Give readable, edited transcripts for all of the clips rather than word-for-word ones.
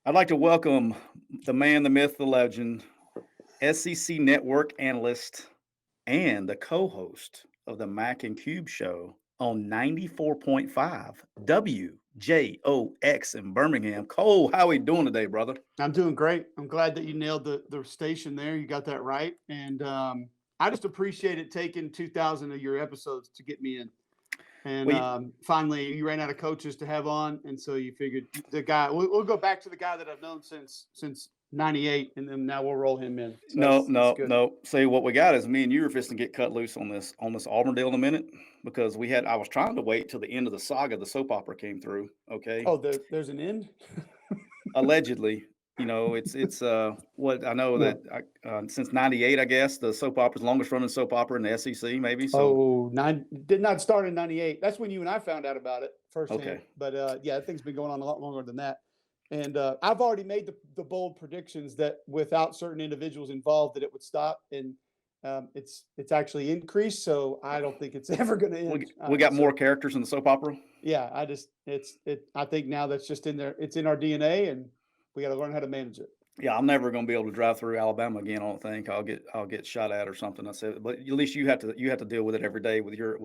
I'd like to welcome the man, the myth, the legend, SEC Network analyst, and the co-host of the Mac and Cube show on 94.5 WJOX in Birmingham. Cole, how are we doing today, brother? I'm doing great. I'm glad that you nailed the station there. You got that right. And I just appreciate it taking 2,000 of your episodes to get me in. And finally, you ran out of coaches to have on. And so you figured the guy, we'll go back to the guy that I've known since 98. And then now we'll roll him in. So no. See, what we got is me and you are fixing to get cut loose on this Auburn deal in a minute because I was trying to wait till the end of the saga. The soap opera came through. Okay. Oh, there's an end? Allegedly. It's what I know that since '98, I guess the soap opera's longest running soap opera in the SEC, maybe. So did not start in '98. That's when you and I found out about it firsthand. Okay. But yeah, that thing's been going on a lot longer than that. And I've already made the bold predictions that without certain individuals involved, that it would stop. And it's actually increased. So I don't think it's ever going to end. We got more characters in the soap opera. Yeah, I think now that's just in there. It's in our DNA, and we got to learn how to manage it. Yeah, I'm never going to be able to drive through Alabama again. I don't think I'll get shot at or something. I said, but at least you have to deal with it every day with your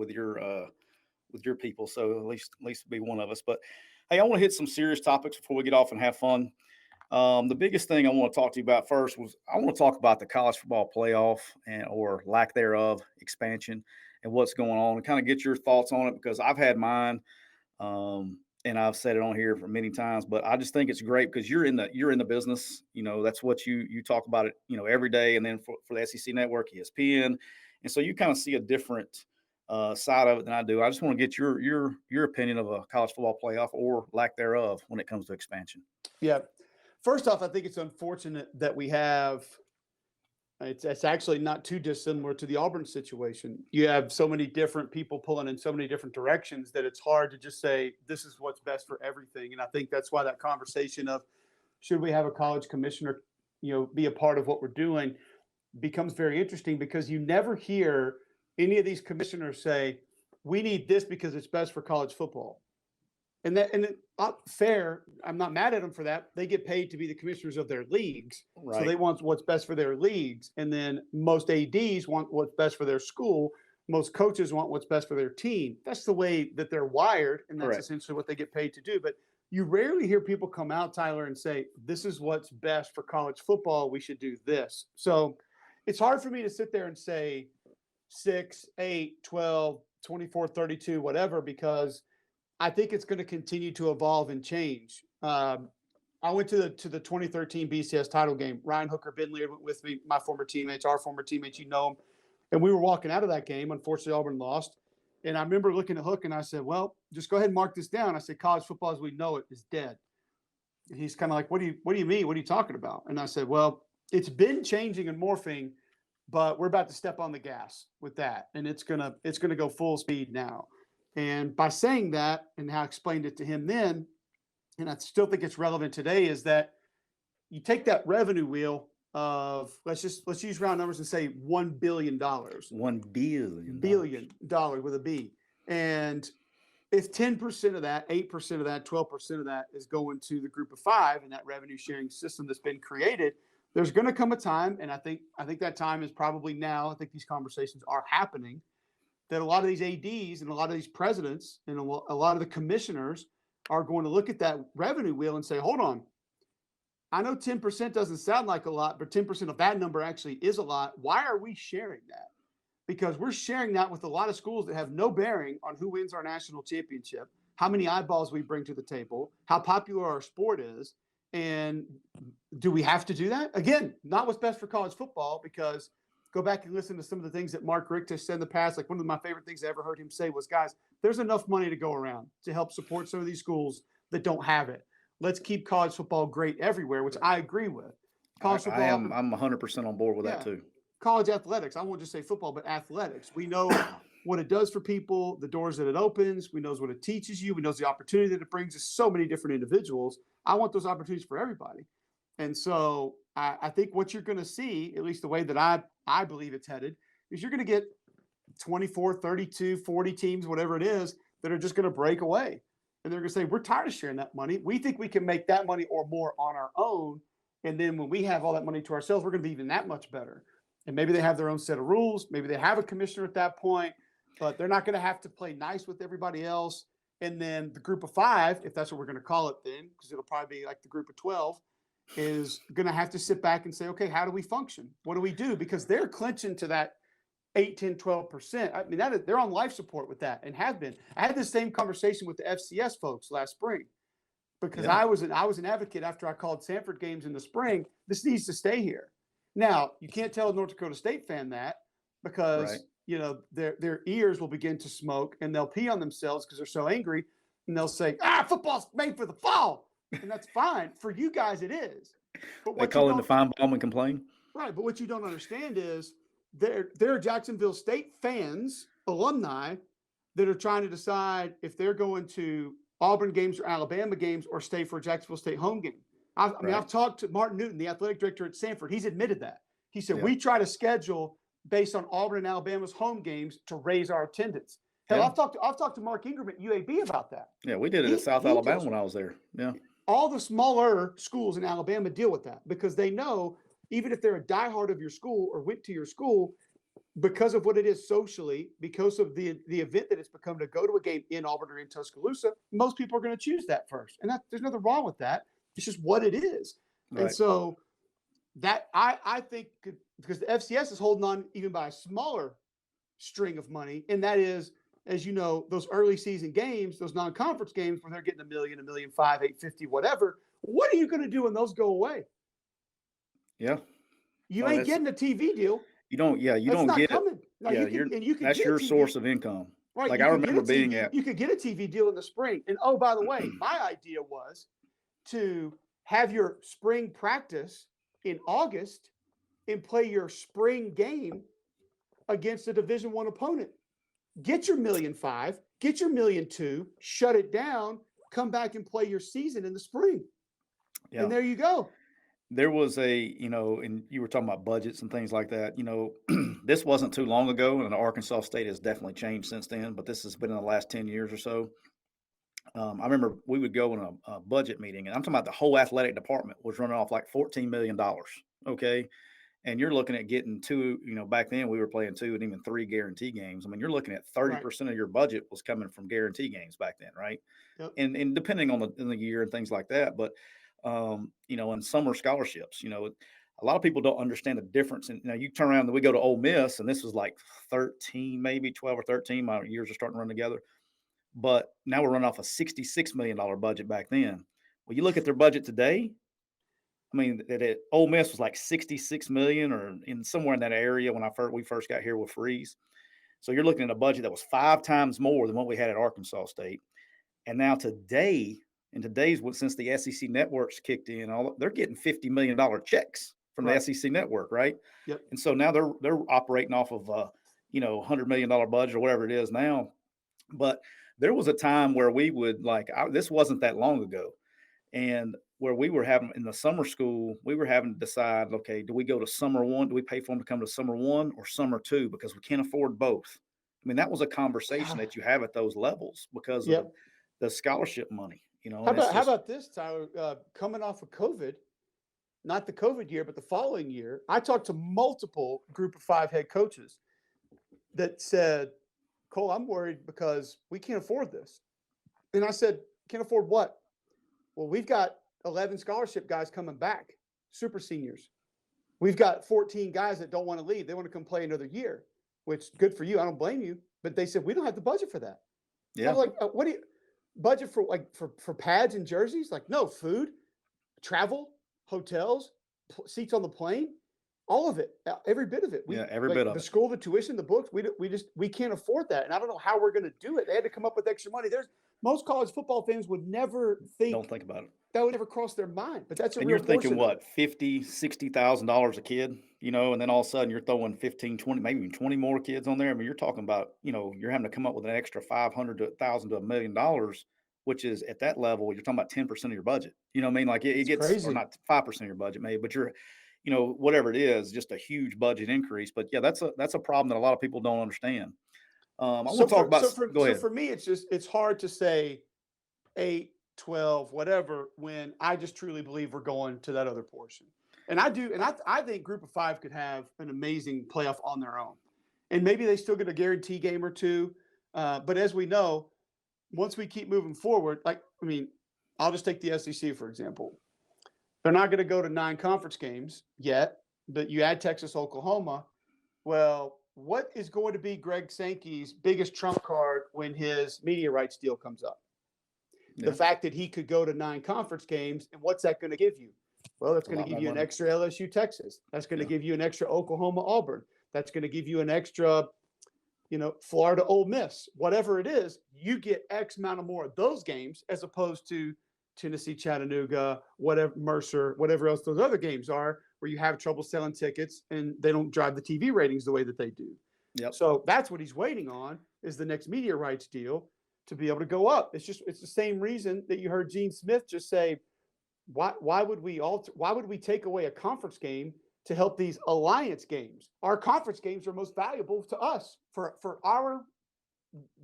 people. So at least be one of us. But hey, I want to hit some serious topics before we get off and have fun. The biggest thing I want to talk to you about first was I want to talk about the college football playoff or lack thereof expansion and what's going on and kind of get your thoughts on it because I've had mine. And I've said it on here for many times, but I just think it's great because you're in the business. That's what you talk about it, every day. And then for the SEC Network, ESPN, and so you kind of see a different side of it than I do. I just want to get your opinion of a college football playoff or lack thereof when it comes to expansion. Yeah, first off, I think it's unfortunate that we have. It's actually not too dissimilar to the Auburn situation. You have so many different people pulling in so many different directions that it's hard to just say this is what's best for everything. And I think that's why that conversation of should we have a college commissioner, be a part of what we're doing becomes very interesting because you never hear any of these commissioners say we need this because it's best for college football. And fair. I'm not mad at them for that. They get paid to be the commissioners of their leagues. Right. So they want what's best for their leagues. And then most ADs want what's best for their school. Most coaches want what's best for their team. That's the way that they're wired. And that's essentially what they get paid to do. But you rarely hear people come out, Tyler, and say, this is what's best for college football. We should do this. So it's hard for me to sit there and say 6, 8, 12, 24, 32, whatever, because I think it's going to continue to evolve and change. I went to the 2013 BCS title game. Ryan Hooker, Ben Leard went with me, my former teammates, our former teammates, them. And we were walking out of that game. Unfortunately, Auburn lost. And I remember looking at Hook and I said, well, just go ahead and mark this down. I said, college football as we know it is dead. And he's kind of like, what do you mean? What are you talking about? And I said, well, it's been changing and morphing, but we're about to step on the gas with that. And it's gonna go full speed now. And by saying that, and how I explained it to him then, and I still think it's relevant today, is that you take that revenue wheel of let's use round numbers and say $1 billion. $1 billion. Billion with a B. And if 10% of that, 8% of that, 12% of that is going to the group of five and that revenue sharing system that's been created, there's going to come a time, and I think that time is probably now. I think these conversations are happening, that a lot of these ADs and a lot of these presidents and a lot of the commissioners are going to look at that revenue wheel and say, hold on, I know 10% doesn't sound like a lot, but 10% of that number actually is a lot. Why are we sharing that? Because we're sharing that with a lot of schools that have no bearing on who wins our national championship, how many eyeballs we bring to the table, how popular our sport is. And do we have to do that? Again, not what's best for college football, because go back and listen to some of the things that Mark Richt has said in the past. Like one of my favorite things I ever heard him say was, guys, there's enough money to go around to help support some of these schools that don't have it. Let's keep college football great everywhere, which I agree with. College football, I'm 100% on board with that too. College athletics. I won't just say football, but athletics. We know what it does for people, the doors that it opens. We know what it teaches you. We know the opportunity that it brings to so many different individuals. I want those opportunities for everybody. And so I think what you're going to see, at least the way that I believe it's headed, is you're going to get 24, 32, 40 teams, whatever it is, that are just going to break away. and they're going to say, we're tired of sharing that money. We think we can make that money or more on our own. And then when we have all that money to ourselves, we're going to be even that much better. And maybe they have their own set of rules. Maybe they have a commissioner at that point, but they're not going to have to play nice with everybody else. And then the group of 5, if that's what we're going to call it then, because it'll probably be like the group of 12, is going to have to sit back and say, okay, how do we function? What do we do? Because they're clinching to that 8, 10, 12%. I mean, they're on life support with that and have been. I had the same conversation with the FCS folks last spring because I was an advocate after I called Sanford games in the spring. This needs to stay here. Now, you can't tell a North Dakota State fan that because, their ears will begin to smoke and they'll pee on themselves because they're so angry. And they'll say, football's made for the fall. And that's fine. For you guys, it is. But they call in the fine bomb and complain. Right. But what you don't understand is they're Jacksonville State fans, alumni, that are trying to decide if they're going to Auburn games or Alabama games or stay for a Jacksonville State home game. I mean, I've talked to Martin Newton, the athletic director at Sanford. He's admitted that. He said, we try to schedule based on Auburn and Alabama's home games to raise our attendance. Hell, I've talked to Mark Ingram at UAB about that. Yeah, we did it at South Alabama when I was there. Yeah. All the smaller schools in Alabama deal with that because they know even if they're a diehard of your school or went to your school, because of what it is socially, because of the event that it's become to go to a game in Auburn or in Tuscaloosa, most people are going to choose that first. And there's nothing wrong with that. It's just what it is. Right. And so that I think because the FCS is holding on even by a smaller string of money, and that is, as you know, those early season games, those non-conference games where they're getting $1 million, $1.5 million, $850,000, whatever. What are you going to do when those go away? Yeah. You ain't getting a TV deal. You don't, you That's don't not get coming. Now, it. That's your source of income. Right. Like I remember being at. You could get a TV deal in the spring. And oh, by the way, my idea was to have your spring practice in August and play your spring game against a Division I opponent. Get your $1.5 million, get your $1.2 million, shut it down, come back and play your season in the spring. Yeah. And there you go. There was and you were talking about budgets and things like that. This wasn't too long ago, and Arkansas State has definitely changed since then, but this has been in the last 10 years or so. I remember we would go in a budget meeting, and I'm talking about the whole athletic department was running off like $14 million. Okay. And you're looking at getting 2, back then we were playing 2 and even 3 guarantee games. I mean, you're looking at 30% of your budget was coming from guarantee games back then. Right. Yep. And depending on the year and things like that. But, and summer scholarships, a lot of people don't understand the difference. And you turn around and we go to Ole Miss, and this was like 13, maybe 12 or 13. My years are starting to run together. But now we're running off a $66 million budget back then. Well, you look at their budget today. I mean, that Ole Miss was like 66 million or in somewhere in that area when we first got here with Freeze. So you're looking at a budget that was 5 times more than what we had at Arkansas State. And now since the SEC networks kicked in, they're getting $50 million checks from the SEC network, right? Yep. And so now they're operating off of $100 million budget or whatever it is now. But there was a time where we would this wasn't that long ago, and where we were having in the summer school, we were having to decide, okay, do we go to summer 1? Do we pay for them to come to summer 1 or summer 2? Because we can't afford both. I mean, that was a conversation that you have at those levels because of the scholarship money. How about this, Tyler? Coming off of COVID, not the COVID year, but the following year, I talked to multiple group of 5 head coaches that said, Cole, I'm worried because we can't afford this. And I said, can't afford what? Well, we've got 11 scholarship guys coming back, super seniors. We've got 14 guys that don't want to leave. They want to come play another year, which good for you. I don't blame you. But they said, we don't have the budget for that. Yeah. I was like, what do you budget for pads and jerseys? Like, no, food, travel, hotels, seats on the plane, all of it, every bit of it. Every bit of it. The school, the tuition, the books, we can't afford that. And I don't know how we're going to do it. They had to come up with extra money. Most college football fans would never don't think about it. That would never cross their mind. But that's and you're thinking what, $50,000, $60,000 a kid, and then all of a sudden you're throwing 15, 20, maybe even 20 more kids on there. I mean, you're talking about, you're having to come up with an extra $500 to $1,000 to $1 million, which is at that level, you're talking about 10% of your budget. You know what I mean? Like it gets, crazy. Or not 5% of your budget, maybe, but you're, whatever it is, just a huge budget increase. But yeah, that's a problem that a lot of people don't understand. I want to talk about. So for me, it's hard to say 8, 12, whatever, when I just truly believe we're going to that other portion. And I do, and I think Group of 5 could have an amazing playoff on their own. And maybe they still get a guarantee game or two. But as we know, once we keep moving forward, I'll just take the SEC, for example. They're not going to go to 9 conference games yet, but you add Texas, Oklahoma. Well, what is going to be Greg Sankey's biggest trump card when his media rights deal comes up? Yeah. The fact that he could go to 9 conference games, and what's that going to give you? Well, that's going to give you an extra LSU Texas. That's going to give you an extra Oklahoma Auburn. That's going to give you an extra, Florida Ole Miss. Whatever it is, you get X amount of more of those games as opposed to Tennessee, Chattanooga, whatever, Mercer, whatever else those other games are, where you have trouble selling tickets and they don't drive the TV ratings the way that they do. Yep. So that's what he's waiting on, is the next media rights deal to be able to go up. It's the same reason that you heard Gene Smith just say, why would we take away a conference game to help these alliance games? Our conference games are most valuable to us for our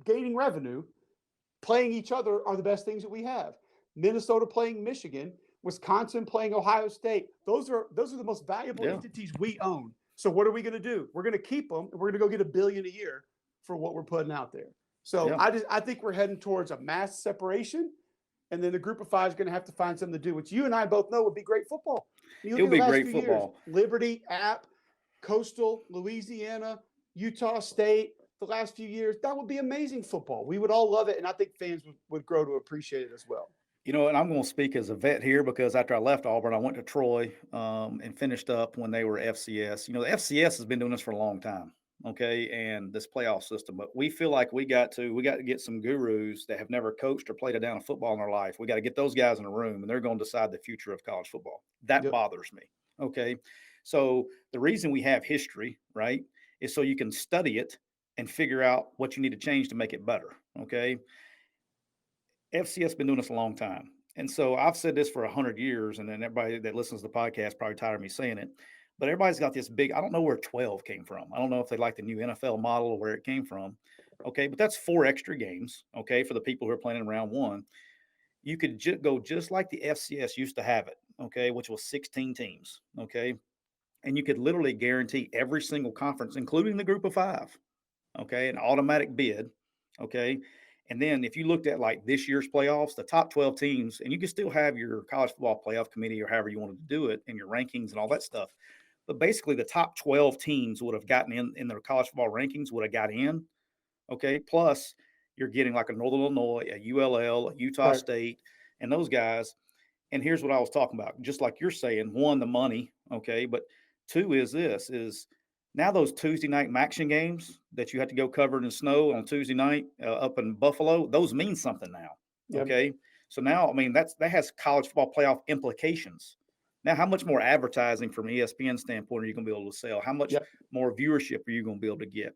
gaining revenue. Playing each other are the best things that we have. Minnesota playing Michigan, Wisconsin playing Ohio State. Those are the most valuable entities we own. So what are we going to do? We're going to keep them, and we're going to go get $1 billion a year for what we're putting out there. So I think we're heading towards a mass separation, and then the Group of 5 is going to have to find something to do, which you and I both know would be great football. It would be great football. Liberty, App, Coastal, Louisiana, Utah State. The last few years, that would be amazing football. We would all love it, and I think fans would grow to appreciate it as well. And I'm going to speak as a vet here, because after I left Auburn, I went to Troy and finished up when they were FCS. The FCS has been doing this for a long time, okay, and this playoff system. But we feel like we got to get some gurus that have never coached or played a down of football in their life. We got to get those guys in a room, and they're going to decide the future of college football. That bothers me, okay? So the reason we have history, right, is so you can study it and figure out what you need to change to make it better, okay? FCS has been doing this a long time. And so I've said this for 100 years, and then everybody that listens to the podcast probably tired of me saying it, but everybody's got this big, I don't know where 12 came from. I don't know if they like the new NFL model or where it came from. Okay. But that's 4 extra games. Okay. For the people who are playing in round 1, you could go just like the FCS used to have it. Okay. Which was 16 teams. Okay. And you could literally guarantee every single conference, including the Group of 5. Okay. An automatic bid. Okay. And then if you looked at like this year's playoffs, the top 12 teams, and you can still have your college football playoff committee or however you wanted to do it and your rankings and all that stuff. But basically the top 12 teams would have gotten in their college football rankings, would have got in. Okay. Plus you're getting like a Northern Illinois, a ULL, a Utah State, and those guys. And here's what I was talking about. Just like you're saying, 1, the money. Okay. But 2 is now those Tuesday night action games that you have to go covered in snow on Tuesday night up in Buffalo, those mean something now. Yep. Okay. So now, that has college football playoff implications. Now, how much more advertising from an ESPN standpoint are you going to be able to sell? How much more viewership are you going to be able to get?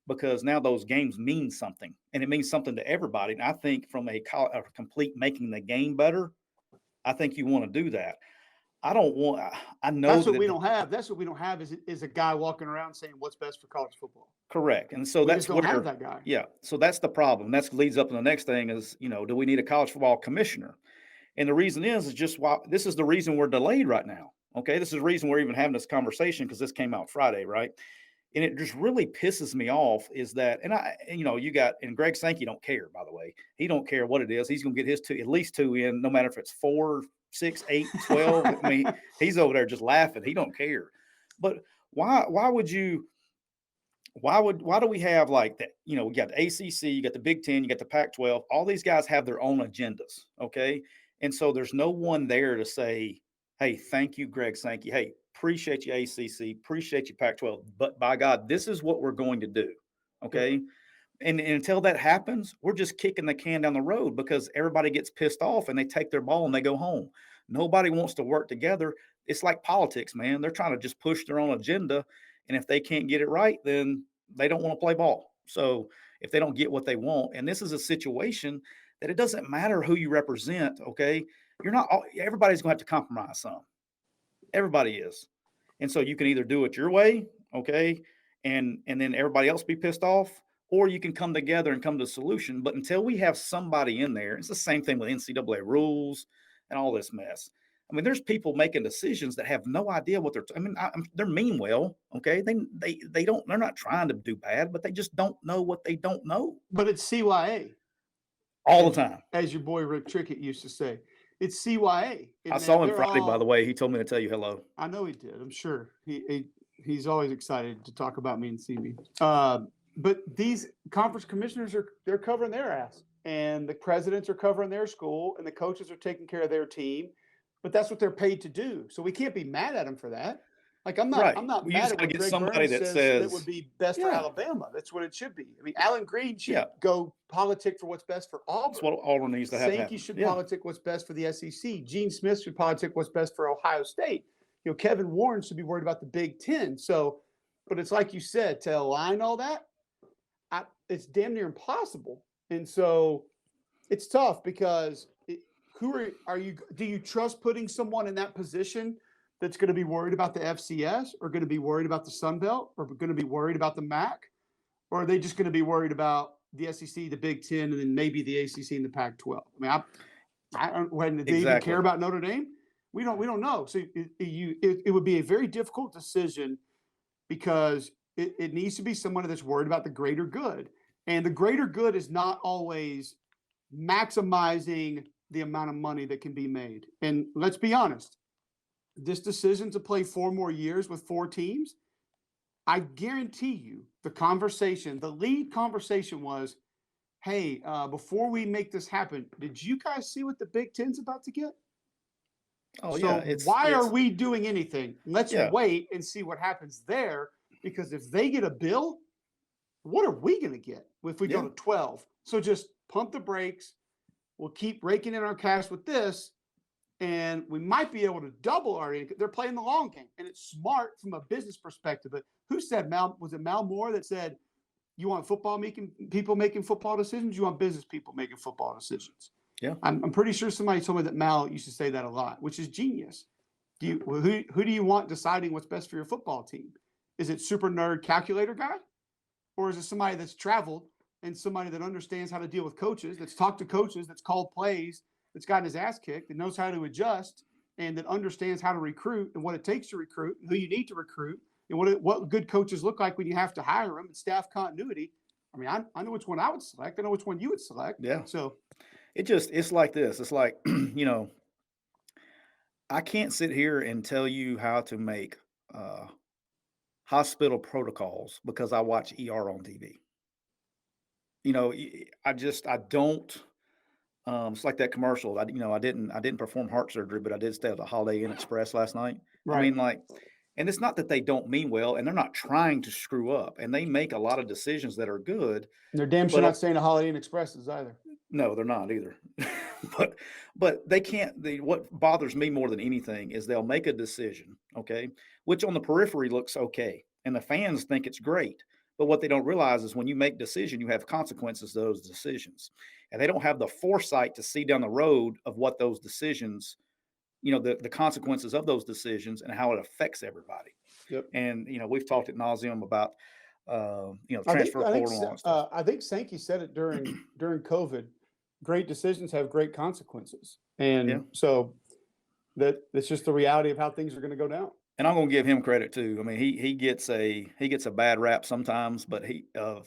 Because now those games mean something, and it means something to everybody. And I think from a complete making the game better, I think you want to do that. I know that's what we don't have. That's what we don't have is a guy walking around saying what's best for college football. Correct. And so that's don't have that guy. Yeah. So that's the problem. That leads up to the next thing is, do we need a college football commissioner? And the reason is just why this is the reason we're delayed right now. Okay. This is the reason we're even having this conversation, because this came out Friday, right? And it just really pisses me off is that, and Greg Sankey don't care, by the way. He don't care what it is. He's going to get his at least 2 in, no matter if it's 4, 6, 8, 12. He's over there just laughing. He don't care. But why do we have like that? We got the ACC, you got the Big Ten, you got the Pac-12. All these guys have their own agendas. Okay. And so there's no one there to say, hey, thank you, Greg Sankey. Hey, appreciate you, ACC, appreciate you, Pac-12. But by God, this is what we're going to do. Okay. And until that happens, we're just kicking the can down the road, because everybody gets pissed off and they take their ball and they go home. Nobody wants to work together. It's like politics, man. They're trying to just push their own agenda. And if they can't get it right, then they don't want to play ball. So if they don't get what they want, and this is a situation that it doesn't matter who you represent. Okay. Everybody's going to have to compromise some. Everybody is. And so you can either do it your way. Okay. And then everybody else be pissed off, or you can come together and come to a solution. But until we have somebody in there, it's the same thing with NCAA rules and all this mess. I mean, there's people making decisions that have no idea what they're mean well, okay? They don't, they're not trying to do bad, but they just don't know what they don't know But it's CYA, all the time. as your boy Rick Trickett used to say. It's CYA. I saw him Friday, by the way. He told me to tell you hello. I know he did. I'm sure he's always excited to talk about me and see me. But these conference commissioners they're covering their ass, and the presidents are covering their school, and the coaches are taking care of their team. But that's what they're paid to do. So we can't be mad at them for that. Like I'm not mad at what Greg Burns says that would be best for Alabama. That's what it should be. I mean, Alan Green should go politic for what's best for Auburn. That's what Auburn needs to have. Sankey should politic what's best for the SEC. Gene Smith should politic what's best for Ohio State. You know, Kevin Warren should be worried about the Big Ten. So, but it's like you said, to align all that, it's damn near impossible. And so it's tough because do you trust putting someone in that position that's going to be worried about the FCS, or going to be worried about the Sun Belt, or going to be worried about the MAC? Or are they just going to be worried about the SEC, the Big Ten, and then maybe the ACC and the Pac-12? I mean, I don't. When they even care about Notre Dame? We don't know. So it would be a very difficult decision, because it needs to be someone that's worried about the greater good, and the greater good is not always maximizing the amount of money that can be made. And let's be honest, this decision to play 4 more years with 4 teams, I guarantee you the lead conversation was, hey, before we make this happen, did you guys see what the Big Ten's about to get? Oh, so why are we doing anything? Let's wait and see what happens there, because if they get a bill, what are we going to get if we go to 12? So just pump the brakes. We'll keep raking in our cash with this, and we might be able to double our income. They're playing the long game, and it's smart from a business perspective. But who said, was it Mal Moore that said, you want people making football decisions? You want business people making football decisions? Yeah. I'm pretty sure somebody told me that Mal used to say that a lot, which is genius. Who do you want deciding what's best for your football team? Is it super nerd calculator guy? Or is it somebody that's traveled and somebody that understands how to deal with coaches, that's talked to coaches, that's called plays, that's gotten his ass kicked, that knows how to adjust, and that understands how to recruit and what it takes to recruit, and who you need to recruit, and what good coaches look like when you have to hire them, and staff continuity? I mean, I know which one I would select. I know which one you would select. Yeah. So it's like this. It's like, I can't sit here and tell you how to make hospital protocols because I watch ER on TV. I don't. It's like that commercial. I didn't perform heart surgery, but I did stay at the Holiday Inn Express last night. Right. I mean, and it's not that they don't mean well, and they're not trying to screw up, and they make a lot of decisions that are good. And they're damn sure not staying at Holiday Inn Expresses either. No, they're not either. but they can't. What bothers me more than anything is they'll make a decision, okay, which on the periphery looks okay, and the fans think it's great. But what they don't realize is when you make decision, you have consequences to those decisions, and they don't have the foresight to see down the road of what those decisions, the consequences of those decisions and how it affects everybody. Yep. And we've talked ad nauseum about transfer portal and all that stuff. I think Sankey said it during COVID. Great decisions have great consequences, and so that's just the reality of how things are going to go down. And I'm going to give him credit too. I mean, he gets a bad rap sometimes, but of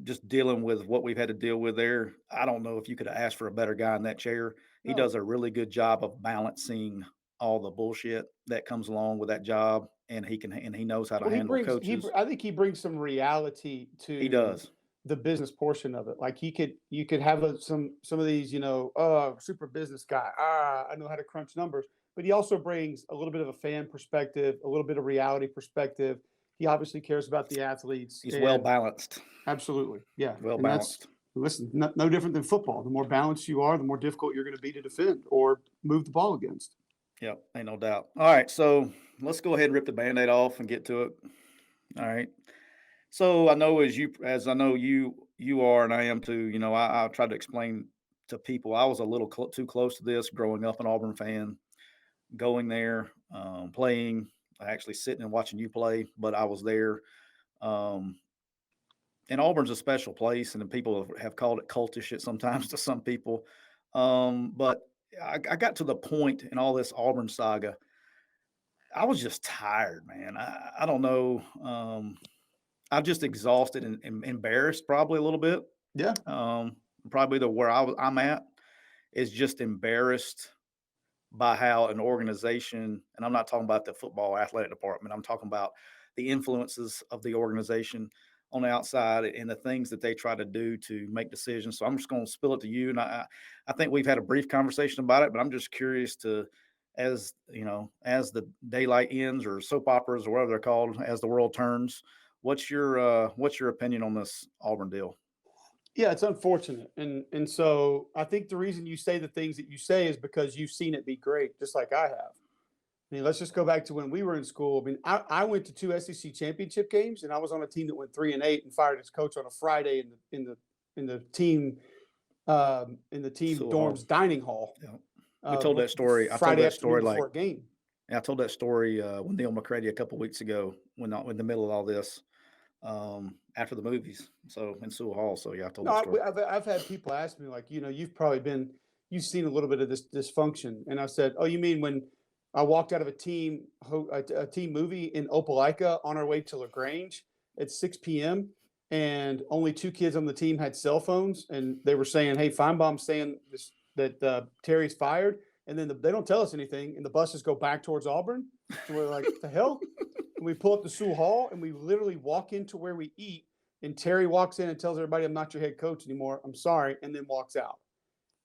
just dealing with what we've had to deal with there. I don't know if you could have asked for a better guy in that chair. He does a really good job of balancing all the bullshit that comes along with that job, and he knows how to handle coaches. I think he brings some reality to. He does. The business portion of it. Like you could have some of these, super business guy. I know how to crunch numbers, but he also brings a little bit of a fan perspective, a little bit of reality perspective. He obviously cares about the athletes. He's well balanced. Absolutely. Yeah. Well balanced. Listen, no different than football. The more balanced you are, the more difficult you're going to be to defend or move the ball against. Yep. Ain't no doubt. All right. So let's go ahead and rip the Band-Aid off and get to it. All right. So I know as I know you are, and I am too, I tried to explain to people, I was a little too close to this growing up an Auburn fan, going there, playing, actually sitting and watching you play, but I was there. and Auburn's a special place, and then people have called it cultish at sometimes to some people. But I got to the point in all this Auburn saga, I was just tired, man. I don't know. I'm just exhausted and embarrassed, probably a little bit. Yeah. Um, Probably where I'm at is just embarrassed by how an organization, and I'm not talking about the football athletic department, I'm talking about the influences of the organization on the outside and the things that they try to do to make decisions. So I'm just going to spill it to you. And I think we've had a brief conversation about it, but I'm just curious to, as you know, as the daylight ends or soap operas or whatever they're called, as the world turns, what's your opinion on this Auburn deal? Yeah, it's unfortunate. And so I think the reason you say the things that you say is because you've seen it be great, just like I have. I mean, let's just go back to when we were in school. I mean, I went to 2 SEC championship games, and I was on a team that went 3-8 and fired its coach on a Friday in the team So dorms dining hall. yeah. We told that story. I told Friday that afternoon story like before a game. I told that story with Neil McCready a couple weeks ago when in the middle of all this, after the movies. So in Sewell Hall. So yeah, I told No, that story. I've had people ask me like, you've seen a little bit of this dysfunction, and I said, oh, you mean when I walked out of a team movie in Opelika on our way to LaGrange at 6 p.m. and only 2 kids on the team had cell phones, and they were saying, hey, Feinbaum's saying that Terry's fired, and then they don't tell us anything, and the buses go back towards Auburn. So we're like, the hell? And we pull up to Sewell Hall, and we literally walk into where we eat, and Terry walks in and tells everybody, I'm not your head coach anymore. I'm sorry, and then walks out.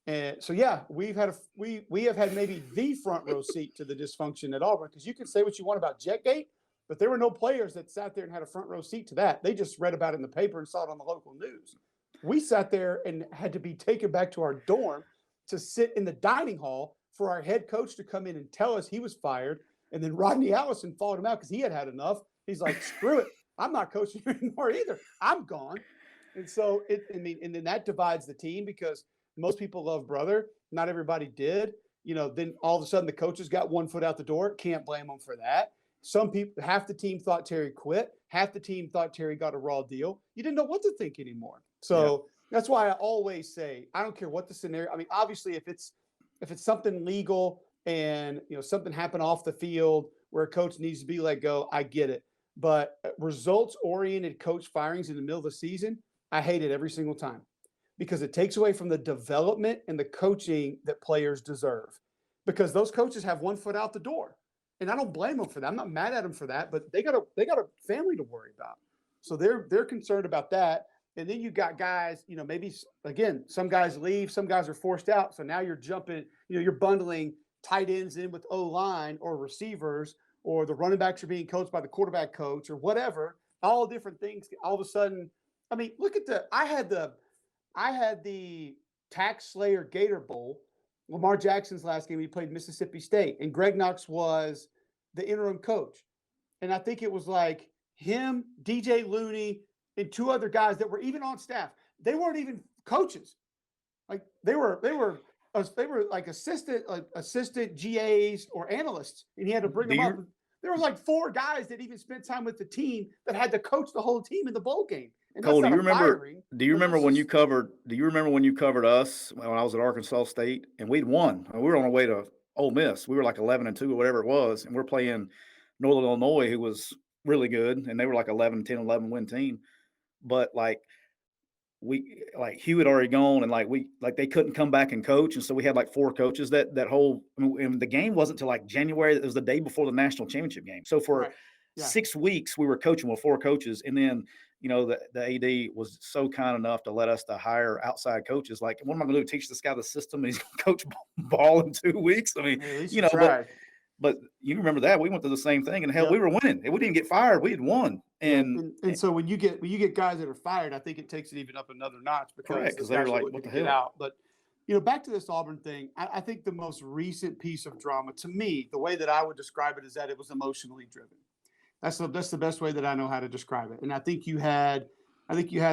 And so, yeah, we have had maybe the front row seat to the dysfunction at Auburn, because you can say what you want about Jetgate, but there were no players that sat there and had a front row seat to that. They just read about it in the paper and saw it on the local news. We sat there and had to be taken back to our dorm to sit in the dining hall for our head coach to come in and tell us he was fired. And then Rodney Allison followed him out because he had enough. He's like, screw it. I'm not coaching anymore either. I'm gone. And so and then that divides the team, because most people love brother. Not everybody did. Then all of a sudden the coaches got one foot out the door. Can't blame them for that. Some people, half the team thought Terry quit. Half the team thought Terry got a raw deal. You didn't know what to think anymore. So That's why I always say, I don't care what the scenario. I mean, obviously, if it's something legal and something happened off the field where a coach needs to be let go, I get it. But results-oriented coach firings in the middle of the season, I hate it every single time, because it takes away from the development and the coaching that players deserve, because those coaches have one foot out the door, and I don't blame them for that. I'm not mad at them for that, but they got a family to worry about. So they're concerned about that. And then you got guys, maybe again, some guys leave, some guys are forced out. So now you're jumping, you're bundling tight ends in with O-line or receivers, or the running backs are being coached by the quarterback coach or whatever, all different things. All of a sudden, I mean, look at I had the Tax Slayer Gator Bowl, Lamar Jackson's last game. He played Mississippi State, and Greg Knox was the interim coach. And I think it was like him, DJ Looney, and 2 other guys that were even on staff. They weren't even coaches. Like they were like assistant GAs or analysts, and he had to bring them up. There was like 4 guys that even spent time with the team that had to coach the whole team in the bowl game. And Cole, do you remember when you covered us when I was at Arkansas State and we'd won? We were on our way to Ole Miss. We were like 11-2 or whatever it was, and we're playing Northern Illinois, who was really good, and they were like 11-10, 11 win team. But Hugh had already gone, and they couldn't come back and coach, and so we had like 4 coaches that whole. And the game wasn't until like January. It was the day before the national championship game. So for 6 weeks we were coaching with 4 coaches, and then the AD was so kind enough to let us to hire outside coaches. Like, what am I going to do? Teach this guy the system? And he's going to coach ball in 2 weeks? I mean, but you remember that we went through the same thing, and hell, we were winning. We didn't get fired. We had won. And so when you get guys that are fired, I think it takes it even up another notch, because they're like, what the hell? Out. But back to this Auburn thing, I think the most recent piece of drama, to me, the way that I would describe it is that it was emotionally driven. That's the best way that I know how to describe it. And I think you had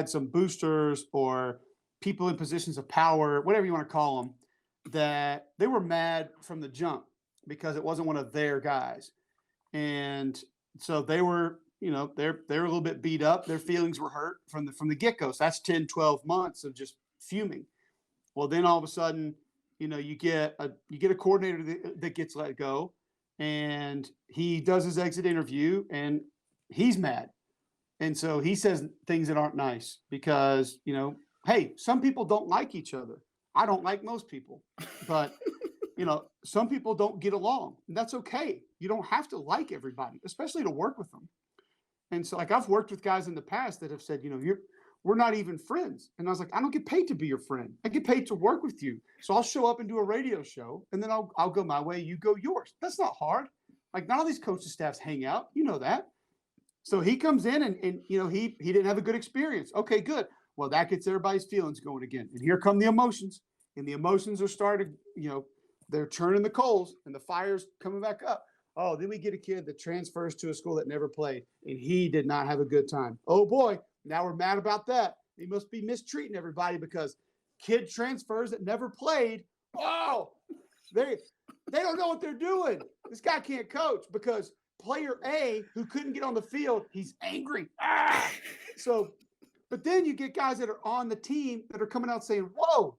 some boosters or people in positions of power, whatever you want to call them, that they were mad from the jump because it wasn't one of their guys. And so they were they're a little bit beat up. Their feelings were hurt from the get-go. So that's 10, 12 months of just fuming. Well, then all of a sudden, you get a coordinator that gets let go, and he does his exit interview, and he's mad. And so he says things that aren't nice because, hey, some people don't like each other. I don't like most people, but some people don't get along, and that's okay. You don't have to like everybody, especially to work with them. And so, like, I've worked with guys in the past that have said, we're not even friends. And I was like, I don't get paid to be your friend. I get paid to work with you. So I'll show up and do a radio show, and then I'll go my way. You go yours. That's not hard. Like, none of these coaching staffs hang out. You know that. So he comes in and he didn't have a good experience. Okay, good. Well, that gets everybody's feelings going again. And here come the emotions. And the emotions are starting, they're churning the coals, and the fire's coming back up. Oh, then we get a kid that transfers to a school that never played, and he did not have a good time. Oh boy, now we're mad about that. He must be mistreating everybody because kid transfers that never played. Oh, they don't know what they're doing. This guy can't coach because player A, who couldn't get on the field, he's angry. So, but then you get guys that are on the team that are coming out saying, whoa,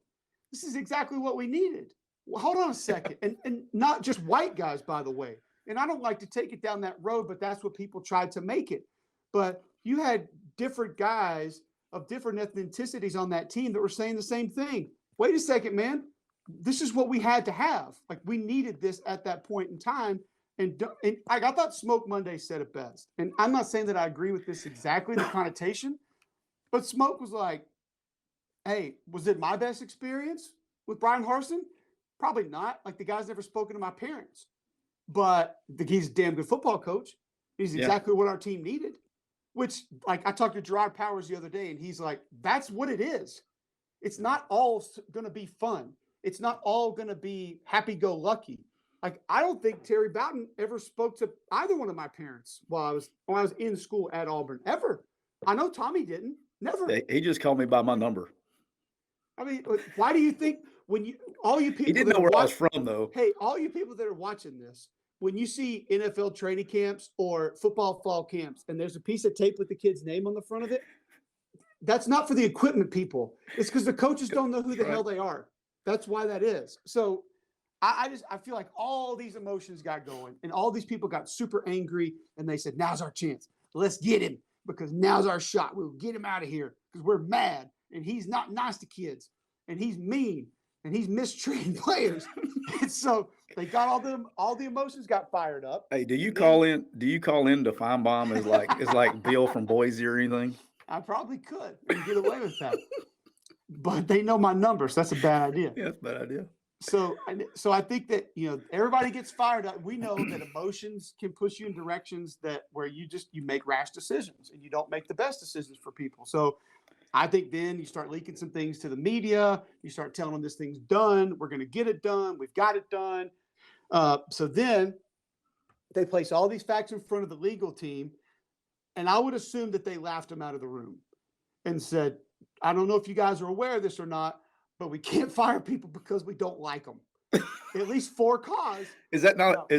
this is exactly what we needed. Well, hold on a second. And not just white guys, by the way. And I don't like to take it down that road, but that's what people tried to make it. But you had different guys of different ethnicities on that team that were saying the same thing. Wait a second, man. This is what we had to have. Like, we needed this at that point in time. And I thought Smoke Monday said it best. And I'm not saying that I agree with this exactly, the connotation, but Smoke was like, hey, was it my best experience with Brian Harsin? Probably not. Like, the guy's never spoken to my parents. But he's a damn good football coach. He's exactly what our team needed. Which, like, I talked to Gerard Powers the other day, and he's like, that's what it is. It's not all going to be fun. It's not all going to be happy-go-lucky. Like, I don't think Terry Bowden ever spoke to either one of my parents when I was in school at Auburn, ever. I know Tommy didn't. Never. He just called me by my number. I mean, why do you think all you people He didn't know where I was from, though. Hey, all you people that are watching this, when you see NFL training camps or football fall camps, and there's a piece of tape with the kid's name on the front of it, that's not for the equipment people. It's because the coaches don't know who the hell they are. That's why that is. So I feel like all these emotions got going, and all these people got super angry, and they said, now's our chance. Let's get him, because now's our shot. We'll get him out of here because we're mad, and he's not nice to kids, and he's mean, and he's mistreating players. And so they got all the emotions got fired up. Hey, do you call in to Feinbaum as like Bill from Boise or anything? I probably could and get away with that. But they know my number, so that's a bad idea. Yeah, that's a bad idea. So I think that, everybody gets fired up. We know that emotions can push you in directions where you make rash decisions, and you don't make the best decisions for people. So I think then you start leaking some things to the media. You start telling them this thing's done. We're going to get it done. We've got it done. So then they place all these facts in front of the legal team. And I would assume that they laughed him out of the room and said, I don't know if you guys are aware of this or not, but we can't fire people because we don't like them. At least for cause. Is that not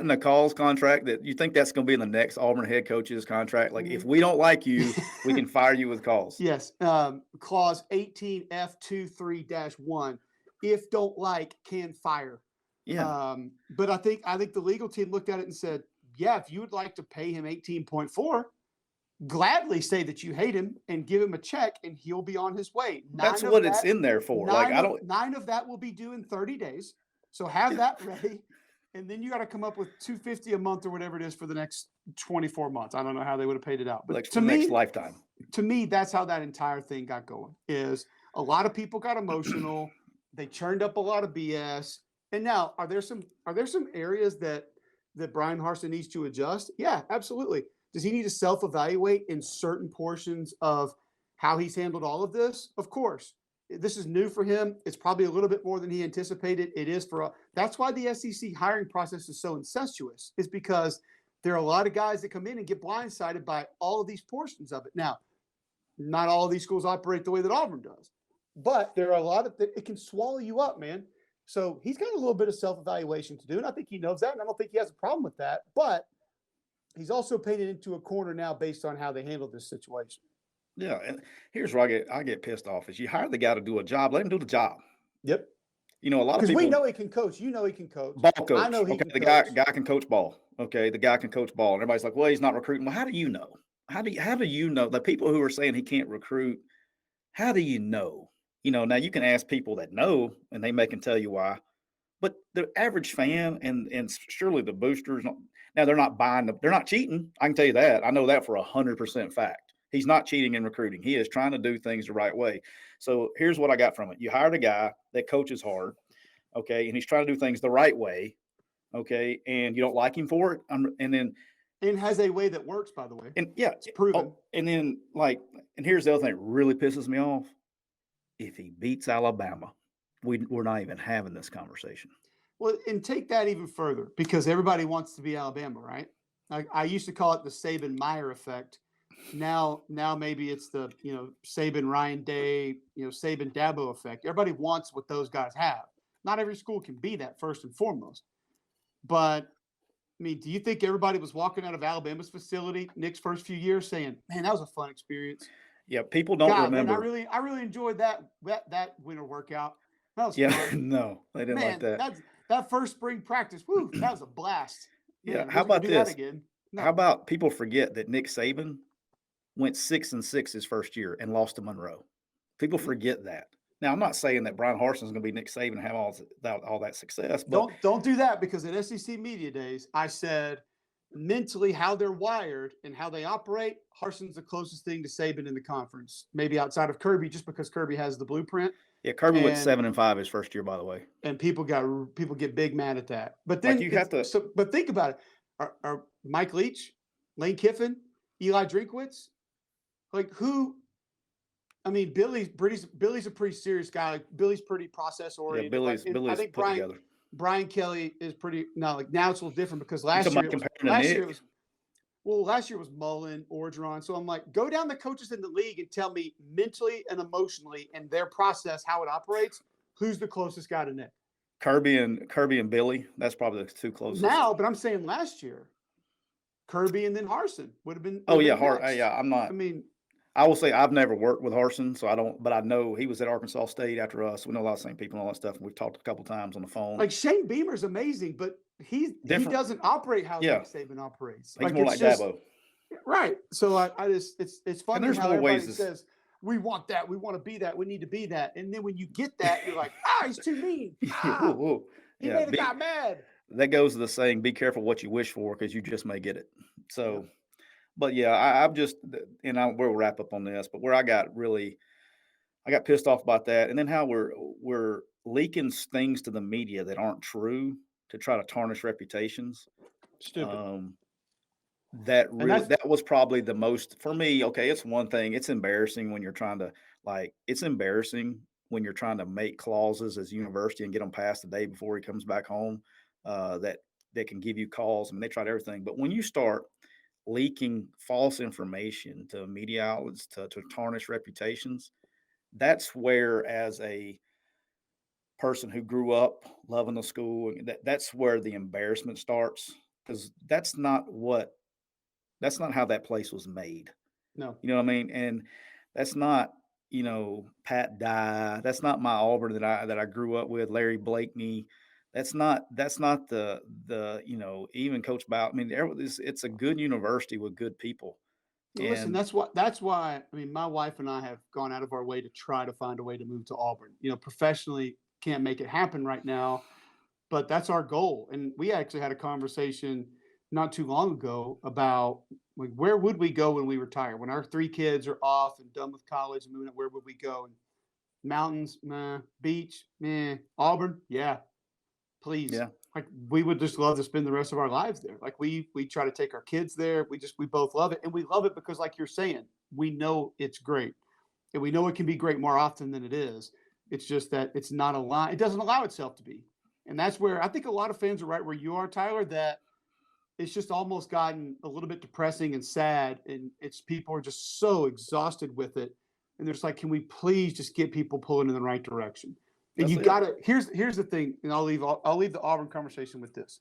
in the calls contract that you think that's going to be in the next Auburn head coach's contract? Like, if we don't like you, we can fire you with calls. Yes. Clause 18F23-1. If don't like, can fire. Yeah. But I think the legal team looked at it and said, yeah, if you would like to pay him 18.4, gladly say that you hate him and give him a check, and he'll be on his way. That's what it's in there for. Nine of that will be due in 30 days. So have that ready. And then you got to come up with $250 a month or whatever it is for the next 24 months. I don't know how they would have paid it out, but like to me, next lifetime. To me, that's how that entire thing got going. Is a lot of people got emotional. They churned up a lot of BS. And now, are there some areas that Brian Harsin needs to adjust? Yeah, absolutely. Does he need to self-evaluate in certain portions of how he's handled all of this? Of course. This is new for him. It's probably a little bit more than he anticipated. It is that's why the SEC hiring process is so incestuous, is because there are a lot of guys that come in and get blindsided by all of these portions of it. Now, not all of these schools operate the way that Auburn does, but there are a lot of it can swallow you up, man. So he's got a little bit of self-evaluation to do, and I think he knows that, and I don't think he has a problem with that. But he's also painted into a corner now based on how they handled this situation. Yeah, and here's where I get pissed off is you hire the guy to do a job, let him do the job. Yep. You know, a lot of Because we people know he can coach. You know he can coach. ball I coach. know he Okay, can the coach. guy can coach ball. Okay, the guy can coach ball, and everybody's like, well, he's not recruiting. Well, how do you know? How do you know the people who are saying he can't recruit? How do you know? You know, now you can ask people that know, and they can tell you why. But the average fan and surely the boosters, now they're not buying they're not cheating. I can tell you that. I know that for 100% fact. He's not cheating in recruiting. He is trying to do things the right way. So here's what I got from it. You hired a guy that coaches hard, okay, and he's trying to do things the right way, okay, and you don't like him for it. And has a way that works, by the way. And yeah, it's proven. And then and here's the other thing that really pisses me off. If he beats Alabama, we're not even having this conversation. Well, and take that even further because everybody wants to be Alabama, right? I used to call it the Saban Meyer effect. Now maybe it's the Saban Ryan Day, Saban Dabo effect. Everybody wants what those guys have. Not every school can be that first and foremost. But I mean, do you think everybody was walking out of Alabama's facility Nick's first few years saying, "Man, that was a fun experience"? Yeah, people don't remember. Man, I really enjoyed that winter workout. That was fun. No, they didn't like that. That first spring practice. Woo, that was a blast. Man, yeah, how about this? Again? No. How about people forget that Nick Saban went 6-6 his first year and lost to Monroe? People forget that. Now, I'm not saying that Brian Harson's going to be Nick Saban and have all that success, but don't do that because at SEC Media Days, I said mentally how they're wired and how they operate. Harson's the closest thing to Saban in the conference, maybe outside of Kirby, just because Kirby has the blueprint. Yeah, Kirby went 7-5 his first year, by the way. And people get big mad at that. But then you have to. But think about it: are Mike Leach, Lane Kiffin, Eli Drinkwitz, like who? I mean, Billy's a pretty serious guy. Like, Billy's pretty process oriented. Yeah, Billy's I think put together. Brian Kelly is pretty now it's a little different because last year was Mullen, Orgeron. So I'm like, go down the coaches in the league and tell me mentally and emotionally and their process, how it operates, who's the closest guy to Nick? Kirby and Billy. That's probably the two closest. Now, but I'm saying last year, Kirby and then Harsin would have been. I'm not. I mean, I will say I've never worked with Harsin, so I don't. But I know he was at Arkansas State after us. We know a lot of the same people and all that stuff. And we've talked a couple times on the phone. Like Shane Beamer's amazing, but he doesn't operate how Nick Saban operates. He's more like Dabo. Right. So I just it's funny and there's how more everybody ways says we want that, we want to be that, we need to be that, and then when you get that, you're like, he's too mean. He made the guy mad. That goes to the saying, "Be careful what you wish for, because you just may get it." So, but yeah, I'm just, and we'll wrap up on this. But where I got pissed off about that, and then how we're leaking things to the media that aren't true to try to tarnish reputations. Stupid. That was probably the most for me. Okay, it's one thing. It's embarrassing when you're trying to make clauses as a university and get them passed the day before he comes back home. That they can give you calls. I mean, they tried everything. But when you start leaking false information to media outlets to tarnish reputations, that's where, as a person who grew up loving the school, that's where the embarrassment starts, because that's not how that place was made. No. You know what I mean? And that's not, Pat Dye. That's not my Auburn that I grew up with, Larry Blakeney. That's not the even Coach Bow. I mean, it's a good university with good people. Listen, that's why I mean, my wife and I have gone out of our way to try to find a way to move to Auburn. Professionally can't make it happen right now, but that's our goal. And we actually had a conversation not too long ago about where would we go when we retire, when our 3 kids are off and done with college and moving up, where would we go? And mountains, meh. Beach, meh. Auburn, yeah, please. Yeah. Like, we would just love to spend the rest of our lives there. Like, we try to take our kids there. We both love it. And we love it because, like you're saying, we know it's great. And we know it can be great more often than it is. It's just that it's not it doesn't allow itself to be. And that's where I think a lot of fans are right where you are, Tyler, that it's just almost gotten a little bit depressing and sad. And people are just so exhausted with it. And they're just like, can we please just get people pulling in the right direction? And you got to, here's the thing, and I'll leave the Auburn conversation with this.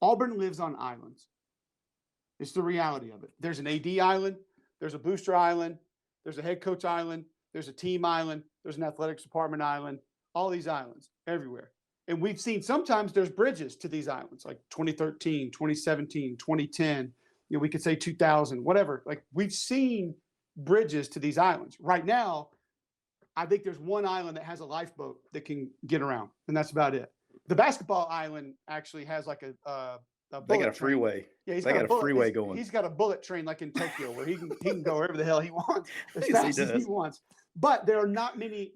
Auburn lives on islands. It's the reality of it. There's an AD island, there's a booster island, there's a head coach island, there's a team island, there's an athletics department island, all these islands everywhere. And we've seen sometimes there's bridges to these islands, like 2013, 2017, 2010, we could say 2000, whatever. Like we've seen bridges to these islands. Right now, I think there's one island that has a lifeboat that can get around, and that's about it. The basketball island actually has like a They got a train. freeway. Yeah, They got a freeway going. He's got a bullet train like in Tokyo where he can go wherever the hell he wants as Yes, he fast as he does. wants. But there are not many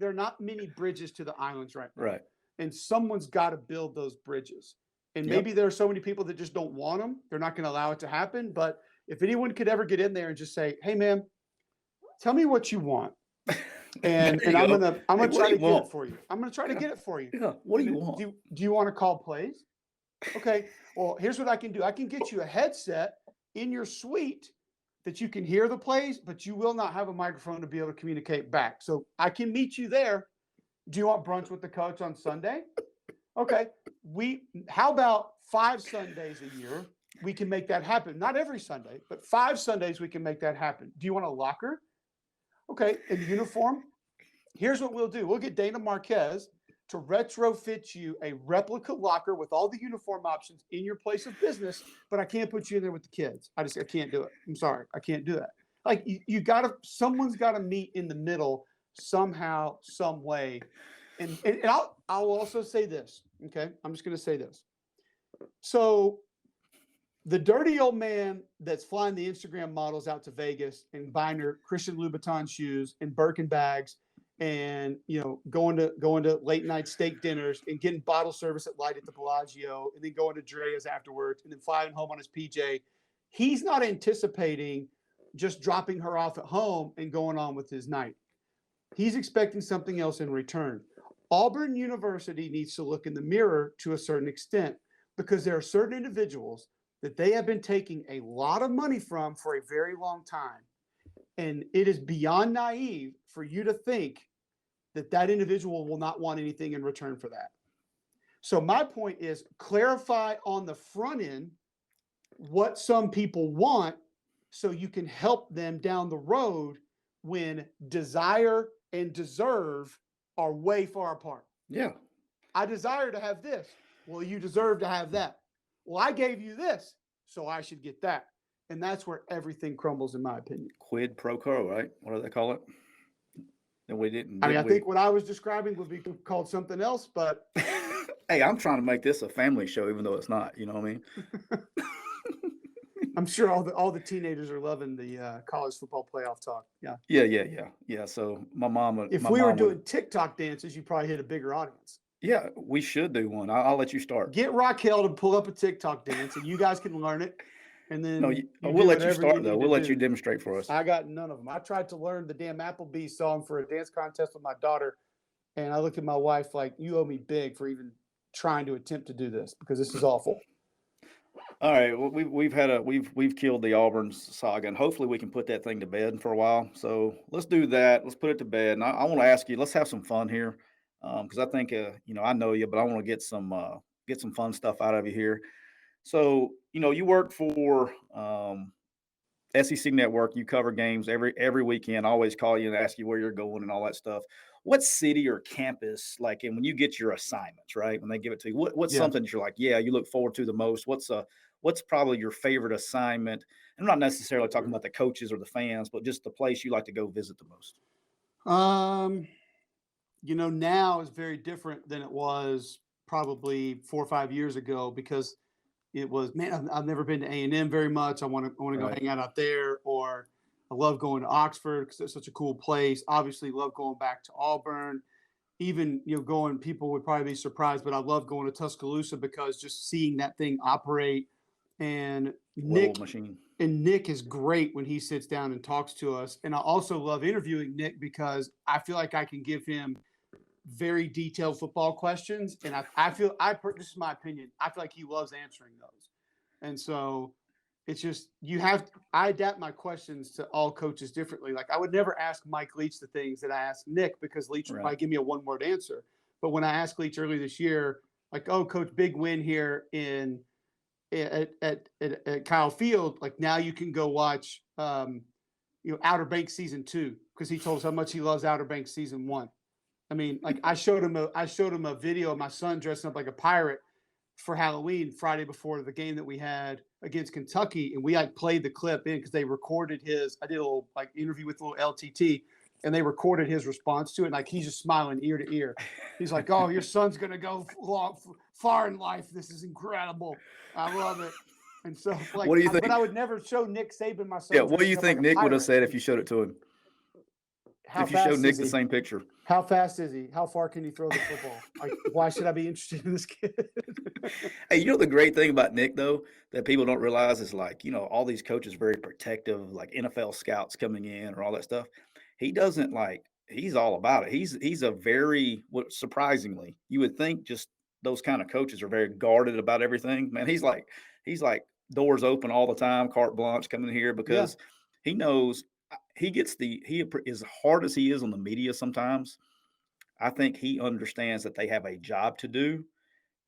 bridges to the islands right now. Right. And someone's got to build those bridges. And Yep. maybe there are so many people that just don't want them. They're not going to allow it to happen. But if anyone could ever get in there and just say, "Hey, man, tell me what you want," and There you I'm go. gonna Hey, try what do to you get want? it for you. I'm gonna try to Yeah. get it for you. Yeah. What do you want? Do you want to call plays? Okay. Well, here's what I can do. I can get you a headset in your suite that you can hear the plays, but you will not have a microphone to be able to communicate back. So I can meet you there. Do you want brunch with the coach on Sunday? Okay. How about 5 Sundays a year? We can make that happen. Not every Sunday, but 5 Sundays we can make that happen. Do you want a locker? Okay. In uniform? Here's what we'll do. We'll get Dana Marquez to retrofit you a replica locker with all the uniform options in your place of business, but I can't put you in there with the kids. I can't do it. I'm sorry. I can't do that. Like someone's got to meet in the middle somehow, some way. And I'll also say this. Okay. I'm just going to say this. So the dirty old man that's flying the Instagram models out to Vegas and buying their Christian Louboutin shoes and Birkin bags and going to late night steak dinners and getting bottle service at Light at the Bellagio and then going to Drea's afterwards and then flying home on his PJ, he's not anticipating just dropping her off at home and going on with his night. He's expecting something else in return. Auburn University needs to look in the mirror to a certain extent because there are certain individuals that they have been taking a lot of money from for a very long time. And it is beyond naive for you to think that individual will not want anything in return for that. So my point is clarify on the front end what some people want so you can help them down the road when desire and deserve are way far apart. Yeah. I desire to have this. Well, you deserve to have that. Well, I gave you this, so I should get that. And that's where everything crumbles, in my opinion. Quid pro quo, right? What do they call it? And we didn't. I think what I was describing would be called something else, but hey, I'm trying to make this a family show, even though it's not. You know what I mean? I'm sure all the teenagers are loving the college football playoff talk. Yeah. Yeah. So my mom. If we were doing TikTok dances, you probably hit a bigger audience. Yeah, we should do one. I'll let you start. Get Raquel to pull up a TikTok dance, and you guys can learn it. And then we'll let you start though. We'll let you demonstrate for us. I got none of them. I tried to learn the damn Applebee's song for a dance contest with my daughter, and I looked at my wife like, "You owe me big for even trying to attempt to do this because this is awful." All right, well, we've killed the Auburn saga, and hopefully we can put that thing to bed for a while. So let's do that. Let's put it to bed. And I want to ask you. Let's have some fun here, because I think I know you, but I want to get some fun stuff out of you here. So, you work for SEC Network. You cover games every weekend. I always call you and ask you where you're going and all that stuff. What city or campus, like, and when you get your assignments, right, when they give it to you, what's something that you're like, yeah, you look forward to the most? What's probably your favorite assignment? I'm not necessarily talking about the coaches or the fans, but just the place you like to go visit the most. Now is very different than it was probably 4 or 5 years ago because it was, man, I've never been to A&M very much. I want to go hang out there, or I love going to Oxford because it's such a cool place. Obviously, love going back to Auburn. Even people would probably be surprised, but I love going to Tuscaloosa because just seeing that thing operate. And Nick is great when he sits down and talks to us. And I also love interviewing Nick because I feel like I can give him very detailed football questions. And this is my opinion, I feel like he loves answering those. And so it's just, I adapt my questions to all coaches differently. Like I would never ask Mike Leach the things that I asked Nick because Leach would probably give me a 1-word answer. But when I asked Leach earlier this year, like, oh, coach, big win here in at Kyle Field, like now you can go watch Outer Banks season 2 because he told us how much he loves Outer Banks season 1. I mean, like I showed him a video of my son dressing up like a pirate for Halloween Friday before the game that we had against Kentucky, and we like played the clip in because they recorded his. I did a little like interview with a little LTT, and they recorded his response to it. And, like he's just smiling ear to ear. He's like, "Oh, your son's gonna go far in life. This is incredible. I love it." And so, like, What do you think? but I would never show Nick Saban my son. Yeah, what do you think like Nick would have said if you showed it to him? How If you showed fast Nick is the he? same picture? How fast is he? How far can he throw the football? Like, why should I be interested in this kid? Hey, you know the great thing about Nick though that people don't realize is like all these coaches are very protective, like NFL scouts coming in or all that stuff. He doesn't like. He's all about it. He's a very what surprisingly you would think just those kind of coaches are very guarded about everything. Man, he's like doors open all the time, carte blanche coming here Yeah. because he knows he gets as hard as he is on the media sometimes. I think he understands that they have a job to do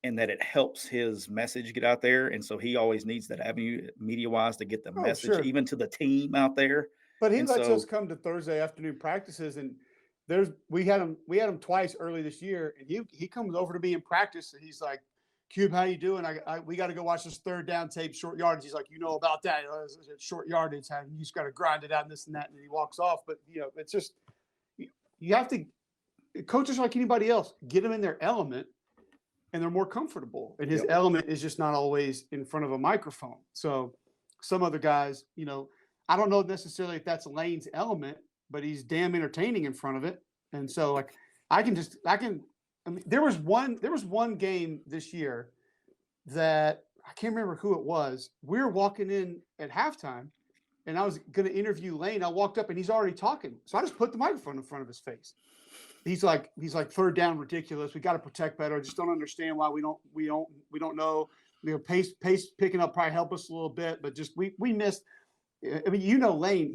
and that it helps his message get out there. And so he always needs that avenue media wise to get the Oh, message sure. even to the team out there. But he And lets us so come to Thursday afternoon practices, and we had him twice early this year, and he comes over to me in practice, and he's like, "Cube, how you doing? We got to go watch this third down tape, short yardage." He's like, "You know about that? It's short yardage, you just got to grind it out and this and that," and he walks off. But it's just you have to. Coaches are like anybody else. Get them in their element, and they're more comfortable. And his Yep. element is just not always in front of a microphone. So some other guys, I don't know necessarily if that's Lane's element, but he's damn entertaining in front of it. And so like I mean, there was one game this year that I can't remember who it was. We were walking in at halftime and I was going to interview Lane. I walked up and he's already talking. So I just put the microphone in front of his face. He's like third down ridiculous. We got to protect better. I just don't understand why we don't know. Pace picking up probably help us a little bit, but just we missed. I mean, Lane.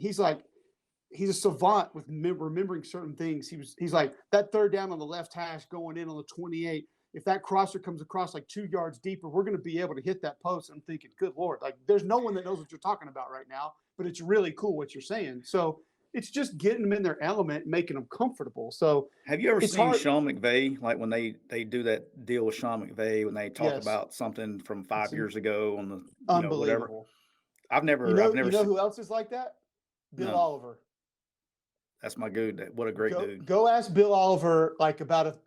He's a savant with remembering certain things. He's like that third down on the left hash going in on the 28. If that crosser comes across like 2 yards deeper, we're going to be able to hit that post. I'm thinking, good Lord, like there's no one that knows what you're talking about right now, but it's really cool what you're saying. So it's just getting them in their element, and making them comfortable. So have you ever it's seen hard. Sean McVay, like when they do that deal with Sean McVay when they talk Yes. about something from 5 It's years ago on the whatever? unbelievable. I've never Who else is like that? Bill No. Oliver. That's my dude. What a great dude. Go ask Bill Oliver like about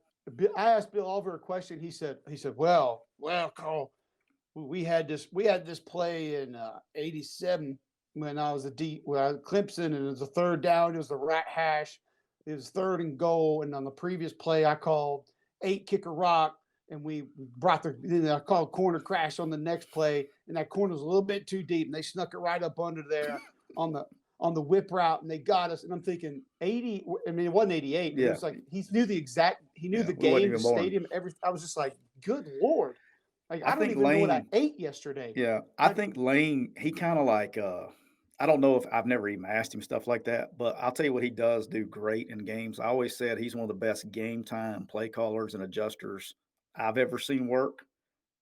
I asked Bill Oliver a question. He said, well, Carl, we had this play in '87 when I was Clemson, and it was a third down. It was the rat hash. It was 3rd and goal, and on the previous play, I called 8 kick a rock, and we brought I called corner crash on the next play, and that corner was a little bit too deep, and they snuck it right up under there on the whip route, and they got us. And I'm thinking 80. I mean, it wasn't 88. Yeah. It was like he knew the we game, wasn't the even born. stadium, everything. I was just like, good Lord. Like I don't think even know what I Lane- ate yesterday. Yeah, I think Lane, he kind of like, I don't know if I've never even asked him stuff like that, but I'll tell you what he does do great in games. I always said he's one of the best game time play callers and adjusters I've ever seen work.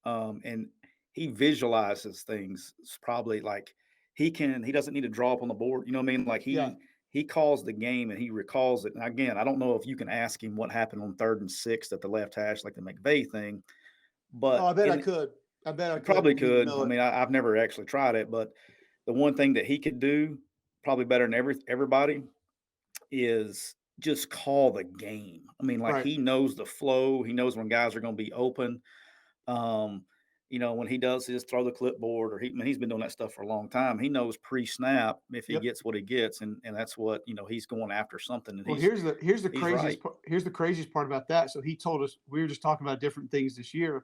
And he visualizes things. It's probably like he doesn't need to draw up on the board. You know what I mean? Like he calls the game and he recalls it. And again, I don't know if you can ask him what happened on 3rd and 6 at the left hash, like the McVay thing, but I bet I could. probably could. I mean, I've never actually tried it, but the one thing that he could do probably better than everybody is just call the game. I mean, like Right. he knows the flow. He knows when guys are going to be open. When he does his throw the clipboard, or he's been doing that stuff for a long time. He knows pre-snap if he gets what he gets, and that's what he's going after something. And well, here's the craziest right. here's the craziest part about that. So he told us, we were just talking about different things this year,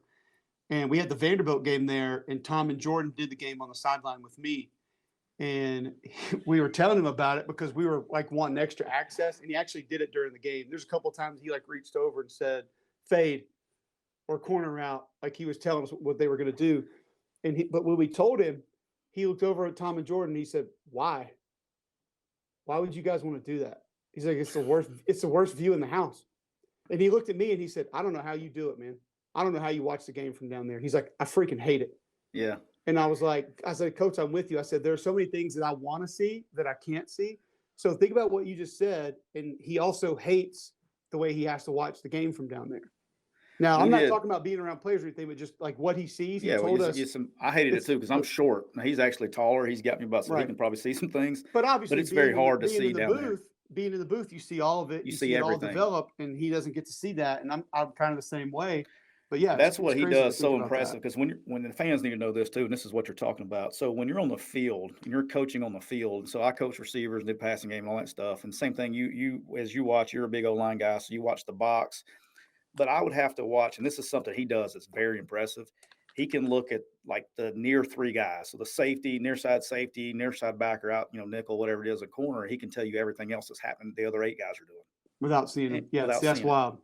and we had the Vanderbilt game there, and Tom and Jordan did the game on the sideline with me, and we were telling him about it because we were like wanting extra access, and he actually did it during the game. There's a couple of times he like reached over and said fade or corner route, like he was telling us what they were going to do. But when we told him, he looked over at Tom and Jordan and he said, why would you guys want to do that? He's like, it's the worst view in the house. And he looked at me and he said, I don't know how you do it, man. I don't know how you watch the game from down there. He's like, I freaking hate it. Yeah. And I said, Coach, I'm with you. I said, there are so many things that I want to see that I can't see. So think about what you just said. And he also hates the way he has to watch the game from down there. Now, We I'm not did. talking about being around players or anything, but just like what he sees. He Yeah, well, told us. I hated it too because I'm But, short. Now, he's actually taller. He's got me about so he right. can probably see some things, But but obviously it's very hard to being see in the down there. booth, you see all of it. You You see see it all everything. develop, and he doesn't get to see that. And I'm kind of the same way. But yeah, That's what it's he crazy to does think so about impressive that. because when the fans need to know this too, and this is what you're talking about. So when you're on the field and you're coaching on the field, so I coach receivers and did passing game and all that stuff. And same thing, you as you watch, you're a big O-line guy, so you watch the box. But I would have to watch, and this is something he does that's very impressive. He can look at like the near three guys. So the safety, near side backer out, nickel, whatever it is, a corner. He can tell you everything else that's happening the other 8 guys are doing Without seeing and, him. Yeah, without that's seeing it. wild.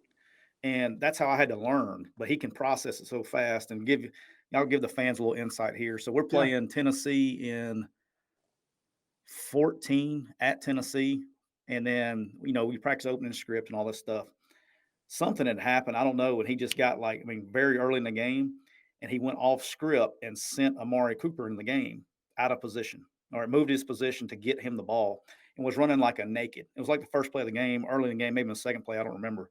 And that's how I had to learn. But he can process it so fast and I'll give the fans a little insight here. So we're playing Tennessee in 14 at Tennessee. And then, we practice opening script and all this stuff. Something had happened. I don't know. And he just got very early in the game and he went off script and sent Amari Cooper in the game out of position or moved his position to get him the ball and was running like a naked. It was like the first play of the game, early in the game, maybe the second play. I don't remember.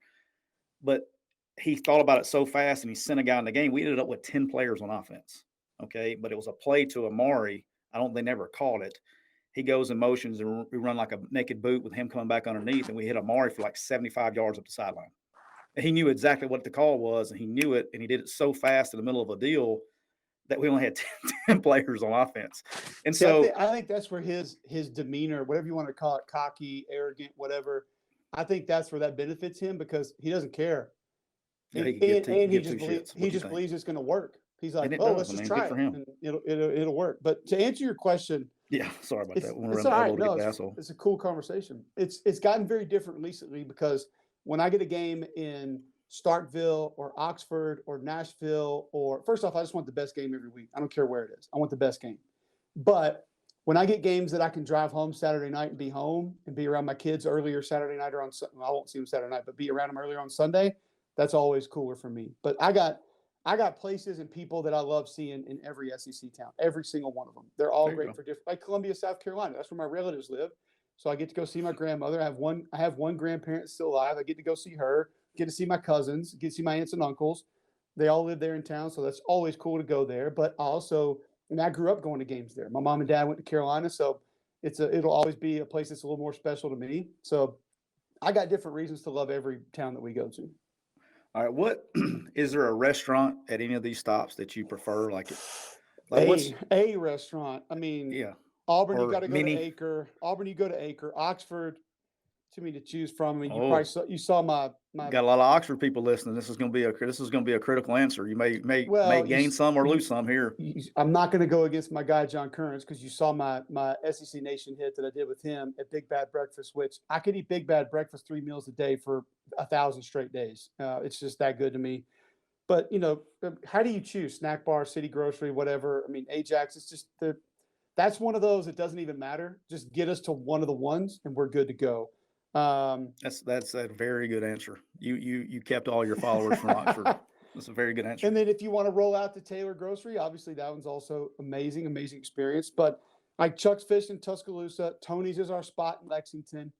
But he thought about it so fast and he sent a guy in the game. We ended up with 10 players on offense. Okay. But it was a play to Amari. They never called it. He goes in motions and we run like a naked boot with him coming back underneath. And we hit Amari for like 75 yards up the sideline. And he knew exactly what the call was. And he knew it. And he did it so fast in the middle of a deal that we only had 10 players on offense. And so I think that's where his demeanor, whatever you want to call it, cocky, arrogant, whatever, I think that's where that benefits him because he doesn't care. yeah, And he just believes it's going to work. He's like, oh, let's just try it. And it'll work. But to answer your question. Yeah, sorry about that. It's all right. No, it's a cool conversation. It's gotten very different recently because when I get a game in Starkville or Oxford or Nashville, or first off, I just want the best game every week. I don't care where it is. I want the best game. But when I get games that I can drive home Saturday night and be home and be around my kids earlier Saturday night or I won't see them Saturday night, but be around them earlier on Sunday, that's always cooler for me. But I got places and people that I love seeing in every SEC town, every single one of them. They're all great for different, like Columbia, South Carolina. That's where my relatives live. So I get to go see my grandmother. I have one grandparent still alive. I get to go see her, get to see my cousins, get to see my aunts and uncles. They all live there in town. So that's always cool to go there. But I grew up going to games there. My mom and dad went to Carolina. So it'll always be a place that's a little more special to me. So I got different reasons to love every town that we go to. All right. What is there a restaurant at any of these stops that you prefer? A restaurant. I mean, yeah. Auburn, you got to go to Acre. Auburn, you go to Acre. Oxford, too many to choose from. I mean, you saw my. Got a lot of Oxford people listening. This is going to be a critical answer. You may gain some or lose some here. I'm not going to go against my guy John Kearns because you saw my SEC Nation hit that I did with him at Big Bad Breakfast, which I could eat Big Bad Breakfast 3 meals a day for 1,000 straight days. It's just that good to me. But how do you choose? Snack bar, City Grocery, whatever. I mean, Ajax. It's just that's one of those. It doesn't even matter. Just get us to one of the ones, and we're good to go. That's a very good answer. You kept all your followers from Oxford. That's a very good answer. And then if you want to roll out to Taylor Grocery, obviously that one's also amazing experience. But like Chuck's Fish in Tuscaloosa, Tony's is our spot in Lexington.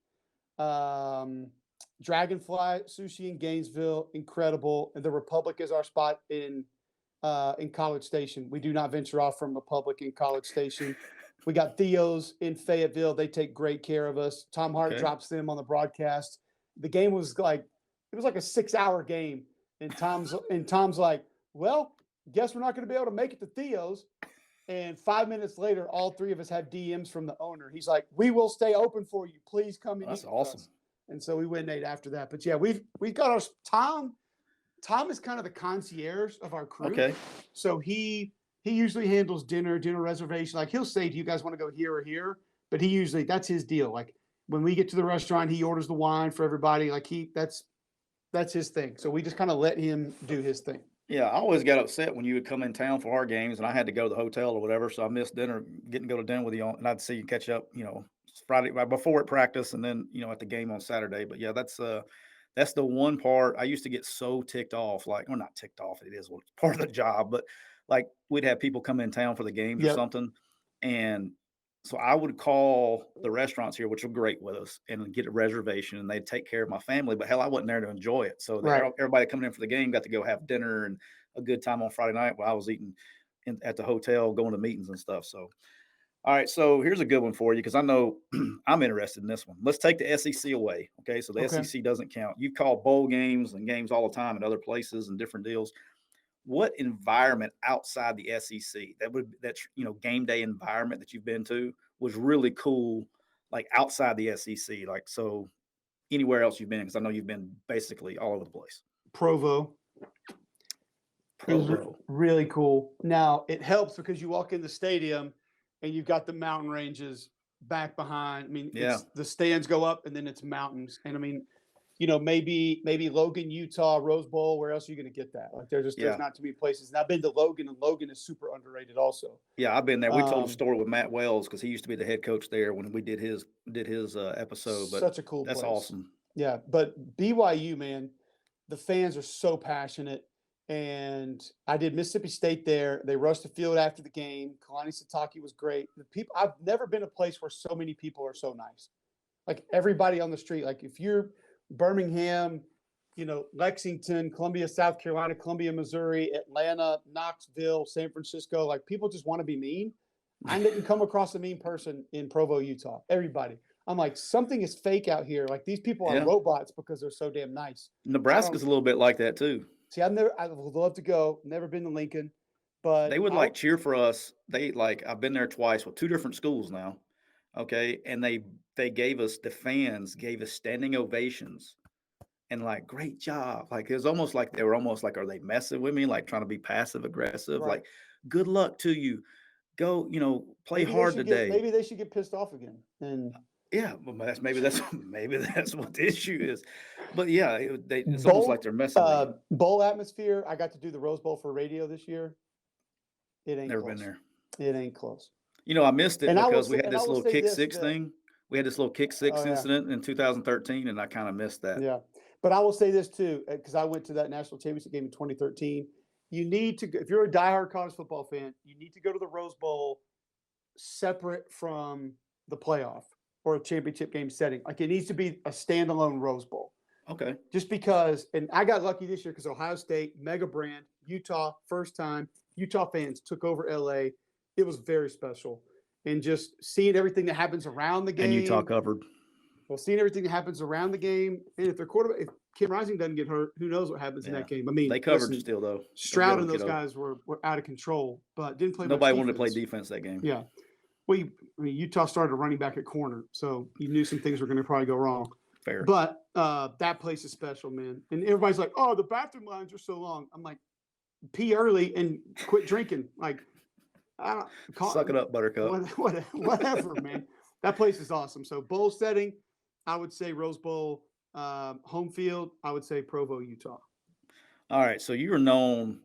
Dragonfly Sushi in Gainesville, incredible. And the Republic is our spot in College Station. We do not venture off from Republic in College Station. We got Theo's in Fayetteville. They take great care of us. Tom Hart drops them on the broadcast. The game was like a 6-hour game. And Tom's like, well, guess we're not going to be able to make it to Theo's. And 5 minutes later, all three of us have DMs from the owner. He's like, we will stay open for you. Please come and eat. That's awesome. And so we went and ate after that. But yeah, we've got our Tom. Tom is kind of the concierge of our crew. Okay. So he usually handles dinner reservation. Like he'll say, do you guys want to go here or here? But that's his deal. Like when we get to the restaurant, he orders the wine for everybody. Like that's his thing. So we just kind of let him do his thing. Yeah, I always got upset when you would come in town for our games and I had to go to the hotel or whatever. So I missed dinner, getting to go to dinner with you and I'd see you catch up, Friday right before at practice and then, at the game on Saturday. But yeah, that's the one part I used to get so ticked off, not ticked off. It is part of the job, but like we'd have people come in town for the games or Yep. something, and so I would call the restaurants here, which are great with us, and get a reservation, and they'd take care of my family. But hell, I wasn't there to enjoy it. So Right. everybody coming in for the game got to go have dinner and a good time on Friday night while I was eating at the hotel, going to meetings and stuff. So, all right, so here's a good one for you because I know I'm interested in this one. Let's take the SEC away. Okay, so the Okay. SEC doesn't count. You call bowl games and games all the time at other places and different deals. What environment outside the SEC that's game day environment that you've been to was really cool, like outside the SEC, like so anywhere else you've been? Because I know you've been basically all over the place. Provo. It was Provo. really cool. Now it helps because you walk in the stadium and you've got the mountain ranges back behind. I mean, Yeah. the stands go up and then it's mountains. And I mean, maybe Logan, Utah, Rose Bowl. Where else are you going to get that? Like there's not too many places. And I've been to Logan, and Logan is super underrated also. Yeah, I've been there. We told a story with Matt Wells because he used to be the head coach there when we did his episode. But such a cool that's place. awesome. Yeah, but BYU, man, the fans are so passionate. And I did Mississippi State there. They rushed the field after the game. Kalani Sitake was great. The people, I've never been a place where so many people are so nice. Like everybody on the street. Like if you're Birmingham, Lexington, Columbia, South Carolina, Columbia, Missouri, Atlanta, Knoxville, San Francisco, like people just want to be mean. I didn't come across a mean person in Provo, Utah. Everybody. I'm like, something is fake out here. Like these people are robots because they're so damn nice. Nebraska's a little bit like that too. See, I would love to go. Never been to Lincoln, but they would cheer for us. I've been there twice with two different schools now. Okay. And the fans gave us standing ovations and like, great job. Like, it was almost like they were are they messing with me? Like trying to be passive aggressive, right. like, good luck to you. Go, play maybe hard today. Maybe they should get pissed off again. And yeah, but maybe that's what the issue is. But yeah, it's almost like they're messing with you. Bowl atmosphere. I got to do the Rose Bowl for radio this year. It ain't Never close. been there. It ain't close. I missed it because we had this little kick six thing. We had this little kick six incident in 2013, and I kind of missed that. Yeah, but I will say this too, because I went to that national championship game in 2013. You need to, if you're a diehard college football fan, you need to go to the Rose Bowl separate from the playoff or a championship game setting. Like it needs to be a standalone Rose Bowl. Okay. Just because, and I got lucky this year because Ohio State, mega brand, Utah, first time, Utah fans took over LA. It was very special. And just seeing everything that happens around the game. And Utah covered. Well, seeing everything that happens around the game. And if their quarterback, if Kim Rising doesn't get hurt, who knows what happens in that game? I mean, they covered still, though. Stroud and those guys were out of control, but didn't play much Nobody defense. wanted to play defense that game. Yeah. Well, Utah started running back at corner, so you knew some things were going to probably go wrong. Fair. But that place is special, man. And everybody's like, oh, the bathroom lines are so long. I'm like, pee early and quit drinking. Like, suck it up, Buttercup. Whatever, man. That place is awesome. So bowl setting, I would say Rose Bowl. Home field, I would say Provo, Utah. All right. So you were known.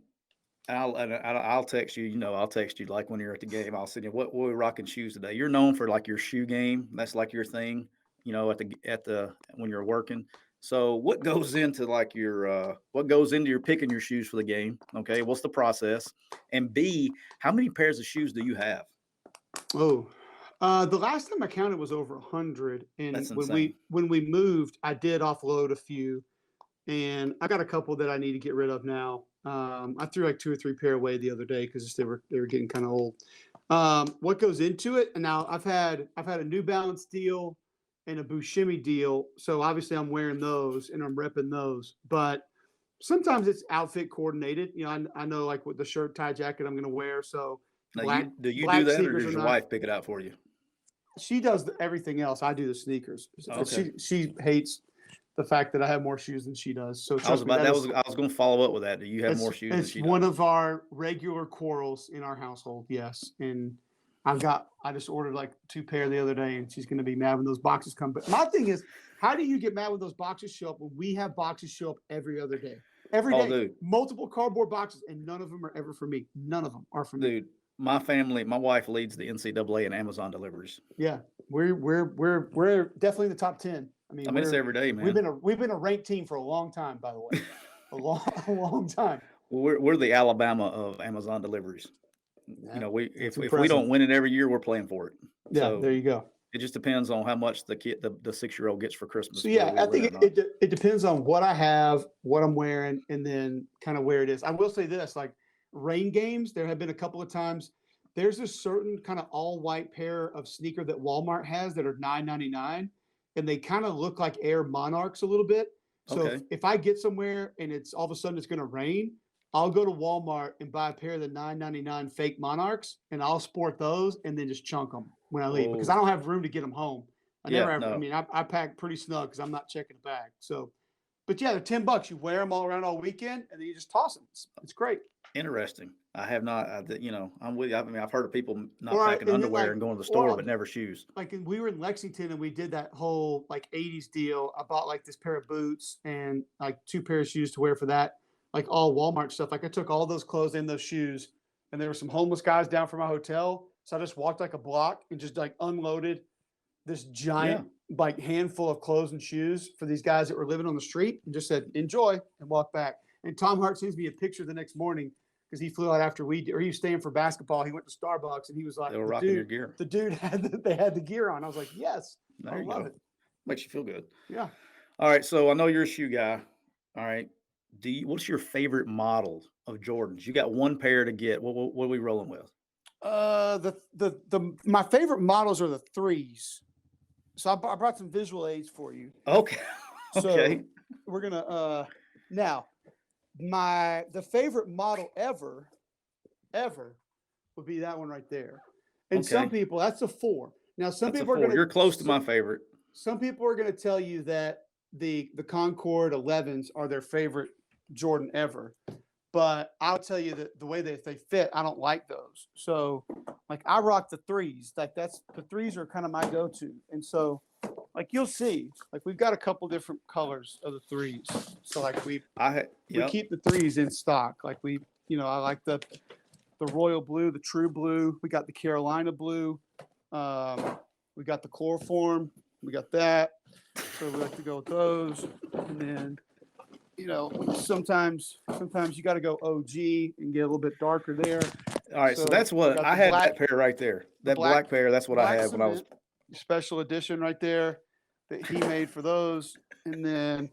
I'll text you. I'll text you like when you're at the game. I'll send you what we rocking shoes today. You're known for like your shoe game. That's like your thing. At the when you're working. So what goes into your picking your shoes for the game? Okay, what's the process? And B, how many pairs of shoes do you have? Oh, the last time I counted was over 100. And That's when we moved, I did offload a few, and I got a couple that I need to get rid of now. I threw like 2 or 3 pair away the other day because they were getting kind of old. What goes into it? And now I've had a New Balance deal and a Buscemi deal. So obviously I'm wearing those and I'm repping those, but sometimes it's outfit coordinated. I know like with the shirt, tie, jacket I'm going to wear. So do you do that or does your wife pick it out for you? She does everything else. I do the sneakers. Okay. She hates the fact that I have more shoes than she does. So I was going to follow up with that. Do you have more shoes than she does? It's one of our regular quarrels in our household. Yes. And I just ordered like 2 pair the other day, and she's going to be mad when those boxes come. But my thing is, how do you get mad when those boxes show up when we have boxes show up every other day? Every day, dude. Multiple cardboard boxes, and none of them are ever for me. None of them are for me. Dude, my wife leads the NCAA and Amazon deliveries. Yeah, we're definitely in the top 10. I mean, it's every day, man. We've been a ranked team for a long time, by the way, a long time. we're the Alabama of Amazon deliveries. Yeah, We that's if we don't impressive. win it every year, we're playing for it. Yeah, So there you go. it just depends on how much the 6-year-old gets for So Christmas, whether yeah, we I win think or not. it depends on what I have, what I'm wearing, and then kind of where it is. I will say this, like rain games, there have been a couple of times. There's a certain kind of all white pair of sneaker that Walmart has that are $9.99, and they kind of look like Air Monarchs a little bit. So Okay. if I get somewhere and it's all of a sudden it's going to rain, I'll go to Walmart and buy a pair of the $9.99 fake Monarchs, and I'll sport those and then just chunk them when I leave because Oh, I don't have room to get them home. I yeah, never have. I no, mean, I pack pretty snug because I'm not checking the bag. So, but yeah, they're $10. You wear them all around all weekend, and then you just toss them. It's great. interesting. I have not, I'm with you. I mean, I've heard of people not Or packing and then underwear like, and going to the or store, I'll but never shoes. we were in Lexington and we did that whole like '80s deal. I bought like this pair of boots and like two pairs of shoes to wear for that, like all Walmart stuff. Like I took all those clothes and those shoes, and there were some homeless guys down from my hotel. So I just walked like a block and just like unloaded this Yeah. giant like handful of clothes and shoes for these guys that were living on the street and just said enjoy and walk back. And Tom Hart sends me a picture the next morning because he flew out after he was staying for basketball. He went to Starbucks and he was like They were rocking your gear. the dude they had the gear on. I was like, yes, I There you love go. it. Makes you feel good. Yeah. All right. So I know you're a shoe guy. All right. What's your favorite model of Jordans? You got one pair to get. What are we rolling with? The my favorite models are the threes. So I brought some visual aids for you. Okay. So Okay. we're gonna now the favorite model ever would be that one right there. And some Okay. people that's a 4. Now That's a 4. You're close to my favorite. some people are gonna tell you that the Concord 11s are their favorite Jordan ever. But I'll tell you that the way that they fit, I don't like those. So like I rock the threes. Like the threes are kind of my go-to. And so like you'll see, like we've got a couple different colors of the threes. So like we Yep. keep the threes in stock. Like I like the royal blue, the true blue. We got the Carolina blue. We got the chloroform. We got that. So we like to go with those. And then sometimes you got to go OG and get a little bit darker there. All right. So that's we what got I the had that pair right there. That black pair. That's what I black had when I was. cement special edition right there that he made for those. And then,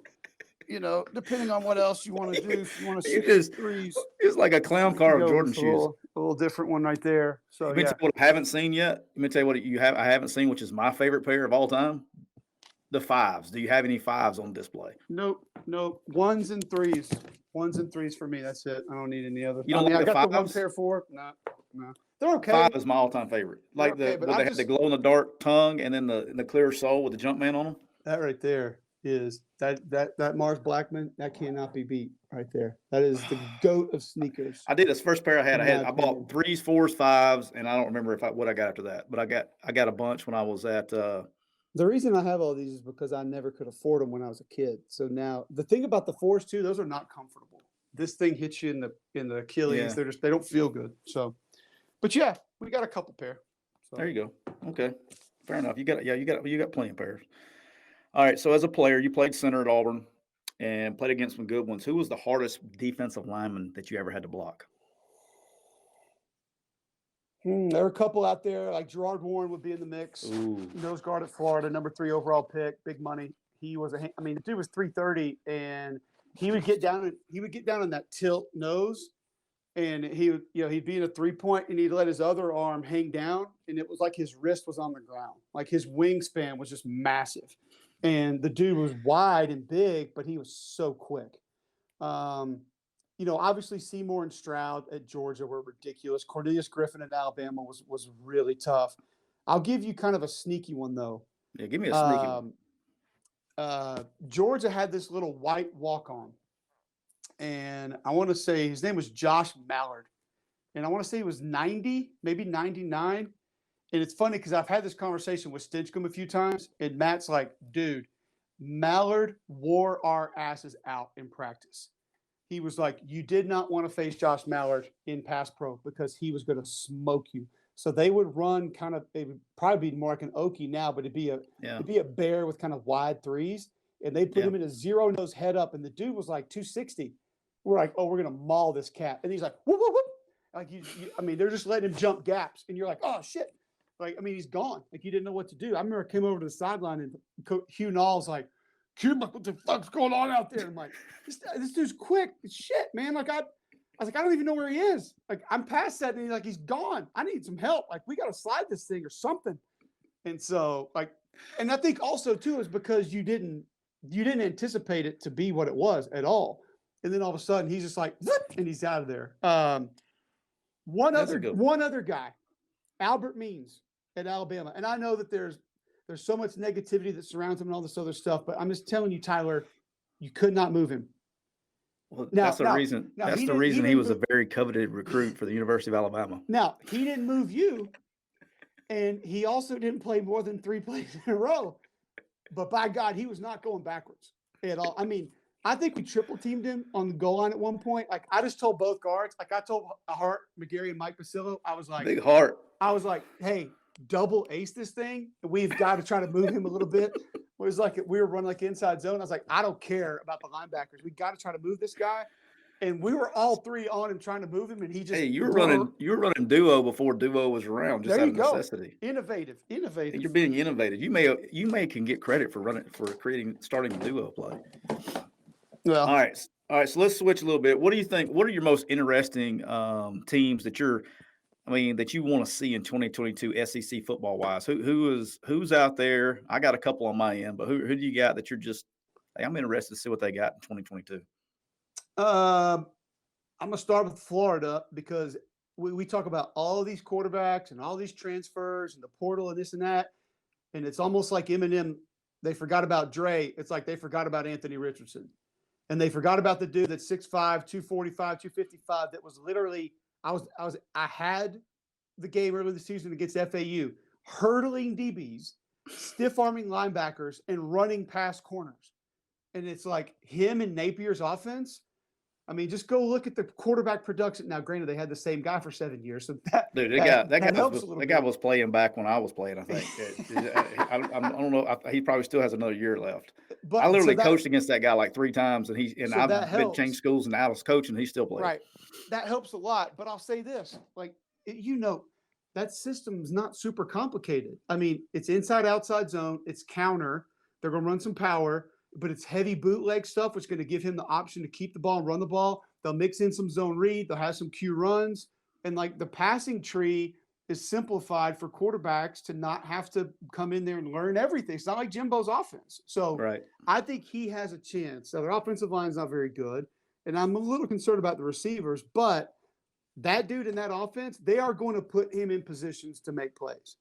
depending on what else you want to do, if you want to It see is. threes, It's like a clown you can car of go Jordan with shoes. a little different one right there. So Let me tell yeah, you what I haven't seen yet. Let me tell you what I haven't seen, which is my favorite pair of all time. The 5s. Do you have any 5s on display? nope, ones and threes for me. That's it. I don't need any other. You I don't mean, I like the got the one 5s? pair for no, they're okay. 5 is my all-time favorite. They're Like okay, but where they had the glow in the dark tongue and then the clear sole with the Jumpman on them. that right there is that Mars Blackman that cannot be beat right there. That is the goat of sneakers. I did this first pair I had. In my I opinion. bought 3s, 4s, 5s, and I don't remember what I got after that. But I got a bunch when I was at. The reason I have all these is because I never could afford them when I was a kid. So now the thing about the 4s too, those are not comfortable. This thing hits you in the Achilles. Yeah. They don't feel good. So, but yeah, we got a couple pair. So. There you go. Okay, fair enough. You got plenty of pairs. All right. So as a player, you played center at Auburn and played against some good ones. Who was the hardest defensive lineman that you ever had to block? There were a couple out there, like Gerard Warren would be in the mix. Ooh. Nose guard at Florida, number 3 overall pick, big money. He was the dude was 330, and he would get down in that tilt nose, and he'd be in a 3-point, and he'd let his other arm hang down, and it was like his wrist was on the ground, like his wingspan was just massive, and the dude was wide and big, but he was so quick. Obviously Seymour and Stroud at Georgia were ridiculous. Cornelius Griffin at Alabama was really tough. I'll give you kind of a sneaky one though. Yeah, give me a sneaky one. Georgia had this little white walk-on, and I want to say his name was Josh Mallard, and I want to say he was 90, maybe 99. And it's funny because I've had this conversation with Stinchcomb a few times, and Matt's like, dude, Mallard wore our asses out in practice. He was like, you did not want to face Josh Mallard in pass pro because he was going to smoke you. So they would run it would probably be more like an Okie now, but it'd be a bear with kind of wide threes. And they put him in a zero nose head up. And the dude was like 260. we're like, oh, we're gonna maul this cat, and he's like, whoop whoop whoop. Like I mean, they're just letting him jump gaps, and you're like, oh shit. Like, I mean, he's gone. Like, you didn't know what to do. I remember I came over to the sideline, and Hugh Nall's like, Cubelic, what the fuck's going on out there? And I'm like, this dude's quick. Shit, man. Like, I was like, I don't even know where he is. Like, I'm past that, and he's gone. I need some help. Like, we got to slide this thing or something. And so, like, and I think also too is because you didn't anticipate it to be what it was at all. And then all of a sudden, he's just like, whoop, and he's out of there. One other guy, Albert Means at Alabama, and I know that there's so much negativity that surrounds him and all this other stuff, but I'm just telling you, Tyler, you could not move him. Well, that's the reason. That's the reason he was a very coveted recruit for the University of Alabama. Now, he didn't move you, and he also didn't play more than 3 plays in a row. But by God, he was not going backwards at all. I mean, I think we triple teamed him on the goal line at one point. Like, I just told both guards, like I told Hart, McGarry, and Mike Basillo, I was like, Big Hart. I was like, hey, double ace this thing. We've got to try to move him a little bit. It was like we were running like inside zone. I was like, I don't care about the linebackers. We got to try to move this guy. And we were all three on him trying to move him, and he just you were running duo before duo was around, just out of necessity. Innovative. You're being innovative. You may can get credit for starting a duo play. Well, all right. So let's switch a little bit. What do you think? What are your most interesting teams that you want to see in 2022 SEC football wise? Who's out there? I got a couple on my end, but who do you got that you're just? Hey, I'm interested to see what they got in 2022. I'm going to start with Florida because we talk about all of these quarterbacks and all these transfers and the portal and this and that. And it's almost like Eminem, they forgot about Dre. It's like they forgot about Anthony Richardson. And they forgot about the dude that's 6'5", 245, 255. That was literally, I had the game early this season against FAU, hurdling DBs, stiff-arming linebackers, and running past corners. And it's like him and Napier's offense. I mean, just go look at the quarterback production. Now, granted, they had the same guy for 7 years, so that guy was playing back when I was playing. I think I don't know. He probably still has another year left. But I literally coached against that guy like 3 times, and I've been changed schools and out of coaching. He still plays. Right, that helps a lot. But I'll say this: like that system's not super complicated. I mean, it's inside outside zone. It's counter. They're going to run some power. But it's heavy bootleg stuff, which is going to give him the option to keep the ball and run the ball. They'll mix in some zone read. They'll have some Q runs. And like the passing tree is simplified for quarterbacks to not have to come in there and learn everything. It's not like Jimbo's offense. So I think he has a chance. So their offensive line is not very good. And I'm a little concerned about the receivers. But that dude in that offense, they are going to put him in positions to make plays.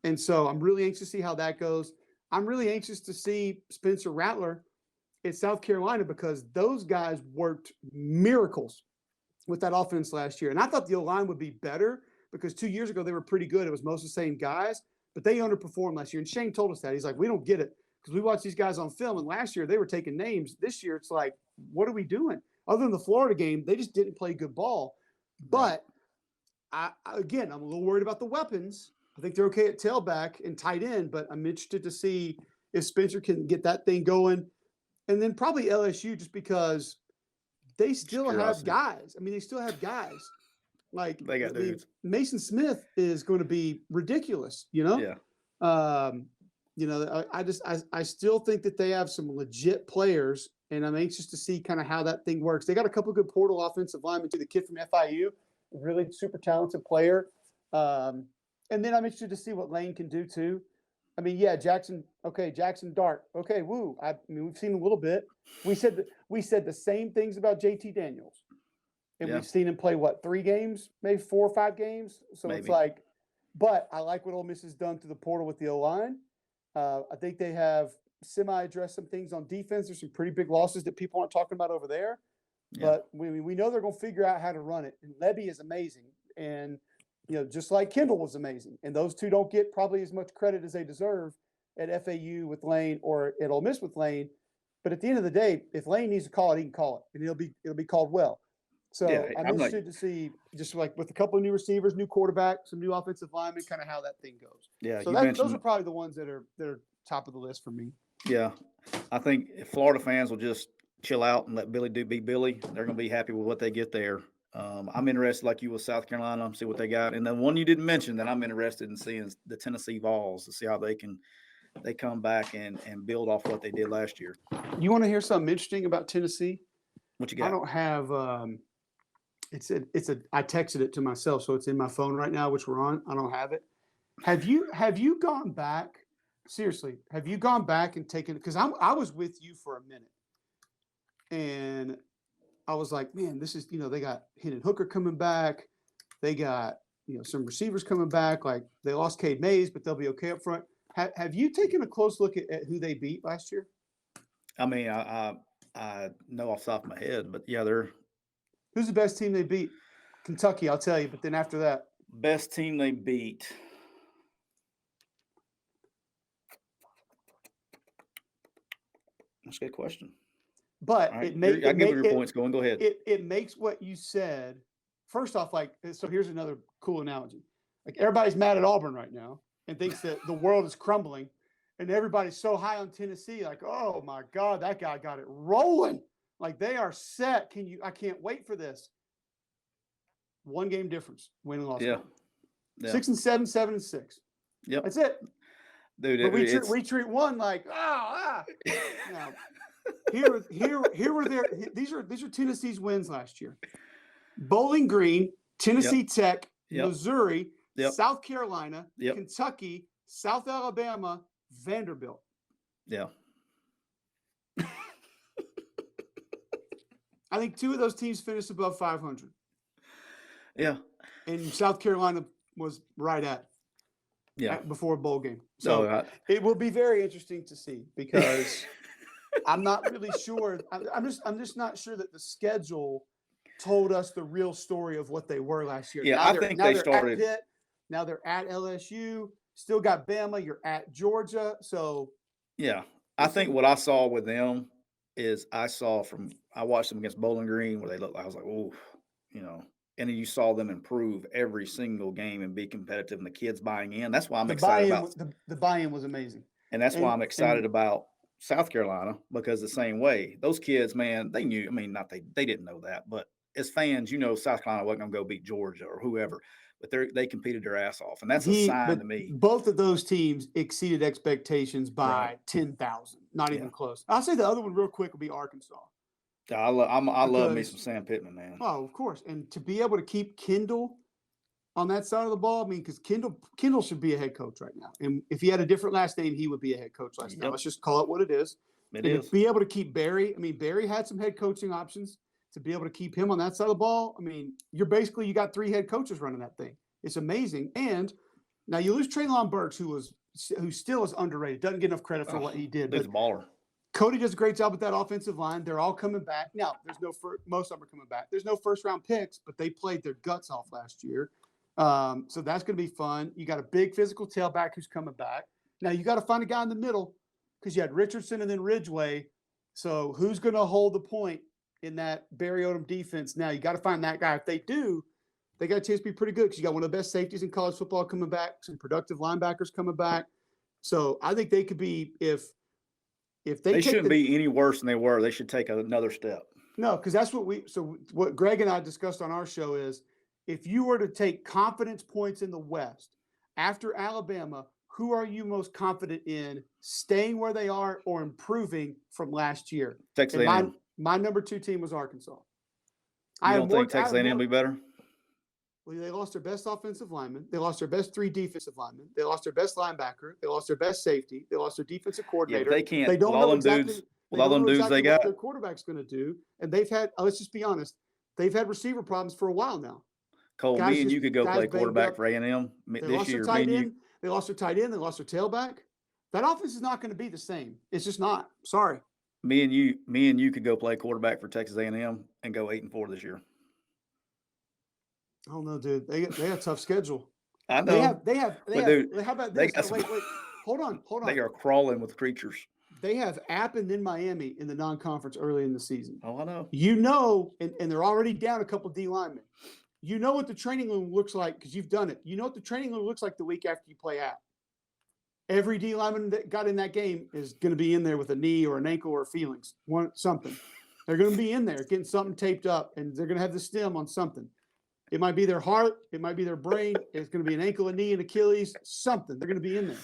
And so I'm really anxious to see how that goes. I'm really anxious to see Spencer Rattler in South Carolina because those guys worked miracles with that offense last year. And I thought the O-line would be better because 2 years ago they were pretty good. It was most of the same guys, but they underperformed last year. And Shane told us that. He's like, we don't get it because we watched these guys on film, and last year they were taking names. This year it's like, what are we doing? Other than the Florida game, they just didn't play good ball. But I'm a little worried about the weapons. I think they're okay at tailback and tight end, but I'm interested to see if Spencer can get that thing going. And then probably LSU just because they still have guys. I mean, they still have guys. Like they got dudes. Mason Smith is going to be ridiculous, Yeah. I still think that they have some legit players, and I'm anxious to see kind of how that thing works. They got a couple of good portal offensive linemen too. The kid from FIU, really super talented player. And then I'm interested to see what Lane can do too. I mean, yeah, Jackson Dart. Okay, woo. I mean, we've seen a little bit. We said the same things about JT Daniels. And we've seen him play 3 games, maybe 4 or 5 games. So It's like, but I like what Ole Miss has done through the portal with the O-line. I think they have semi-addressed some things on defense. There's some pretty big losses that people aren't talking about over there. Yeah. But we know they're going to figure out how to run it. And Lebby is amazing. And just like Kendall was amazing. And those two don't get probably as much credit as they deserve at FAU with Lane or at Ole Miss with Lane. But at the end of the day, if Lane needs to call it, he can call it. And it'll be called well. So I'm interested to see, just like with a couple of new receivers, new quarterback, some new offensive linemen, kind of how that thing goes. Yeah. So those are probably the ones that are top of the list for me. Yeah. I think Florida fans will just chill out and let Billy be Billy. They're going to be happy with what they get there. I'm interested, like you with South Carolina, see what they got. And then one you didn't mention that I'm interested in seeing is the Tennessee Vols to see how they come back and build off what they did last year. You want to hear something interesting about Tennessee? What you I got? don't have. I texted it to myself, so it's in my phone right now, which we're on. I don't have it. Have you gone back? Seriously, have you gone back and taken? Because I was with you for a minute, and I was like, man, this is, they got Hendon Hooker coming back. They got, some receivers coming back. Like they lost Cade Mays, but they'll be okay up front. Have you taken a close look at who they beat last year? I mean, I know off the top of my head, but yeah, they're Who's the best team they beat? Kentucky, I'll tell you. But then after that, best team they beat. That's a good question. But Right. it I give you your points going. Go ahead. It makes what you said. First off, so here's another cool analogy. Like everybody's mad at Auburn right now and thinks that the world is crumbling, and everybody's so high on Tennessee, like, oh my God, that guy got it rolling. Like they are set. I can't wait for this. 1 game difference, win and loss. Yeah. 6-7, 7-6. Yep. That's it. Dude, but we treat one like, Now, these are Tennessee's wins last year. Bowling Green, Tennessee Tech, Missouri, South Carolina, Kentucky, South Alabama, Vanderbilt. Yeah. I think 2 of those teams finished above 500. Yeah. And South Carolina was right at before a bowl game. So it will be very interesting to see because I'm not really sure. I'm just not sure that the schedule told us the real story of what they were last year. Yeah, I think they started. At Pitt, now they're at LSU. Still got Bama. You're at Georgia. So yeah, I think what I saw with them is I watched them against Bowling Green where they looked like, I was like, oh, and then you saw them improve every single game and be competitive, and the kids buying in. That's why I'm excited about the buy-in was amazing, and that's why I'm excited about South Carolina, because the same way those kids, man, they knew. I mean, they didn't know that, but as fans, South Carolina wasn't going to go beat Georgia or whoever, but they competed their ass off, and that's a sign to me. Both of those teams exceeded expectations by 10,000, not even close. I'll say the other one real quick will be Arkansas. I love me some Sam Pittman, man. Oh, of course, and to be able to keep Kendall on that side of the ball, I mean, because Kendall should be a head coach right now, and if he had a different last name, he would be a head coach last now. Let's just call it what it is. To be able to keep Barry, I mean, Barry had some head coaching options. To be able to keep him on that side of the ball, I mean, you got 3 head coaches running that thing. It's amazing. And now you lose Treylon Burks, who still is underrated, doesn't get enough credit for what he did. He's a baller. Cody does a great job with that offensive line. They're all coming back. Now, most of them are coming back. There's no first-round picks, but they played their guts off last year. So that's going to be fun. You got a big physical tailback who's coming back. Now, you got to find a guy in the middle because you had Richardson and then Ridgeway. So who's going to hold the point in that Barry Odom defense? Now, you got to find that guy. If they do, they got a chance to be pretty good because you got one of the best safeties in college football coming back, some productive linebackers coming back. So I think they could be if they shouldn't be any worse than they were. They should take another step. No, because that's what Greg and I discussed on our show is if you were to take confidence points in the West after Alabama, who are you most confident in staying where they are or improving from last year? Texas A&M. My number 2 team was Arkansas. You don't think Texas A&M will be better? Well, they lost their best offensive lineman. They lost their best 3 defensive linemen. They lost their best linebacker. They lost their best safety. They lost their defensive coordinator. They can't. They don't know exactly all them dudes they got. What their quarterback's going to do. And they've had. Let's just be honest. They've had receiver problems for a while now. Cole, me and you could go play quarterback for A&M this year. They lost their tight end. They lost their tailback. That offense is not going to be the same. It's just not. Sorry. Me and you could go play quarterback for Texas A&M and go 8-4 this year. I don't know, dude. They got a tough schedule. I know. They have. How about this? Wait. Hold on. They are crawling with creatures. They have App and then Miami in the non-conference early in the season. Oh, I know. And they're already down a couple D linemen. You know what the training room looks like because you've done it. You know what the training room looks like the week after you play App. Every D lineman that got in that game is going to be in there with a knee or an ankle or feelings, something. They're going to be in there getting something taped up, and they're going to have the stem on something. It might be their heart. It might be their brain. It's going to be an ankle, a knee, an Achilles, something. They're going to be in there.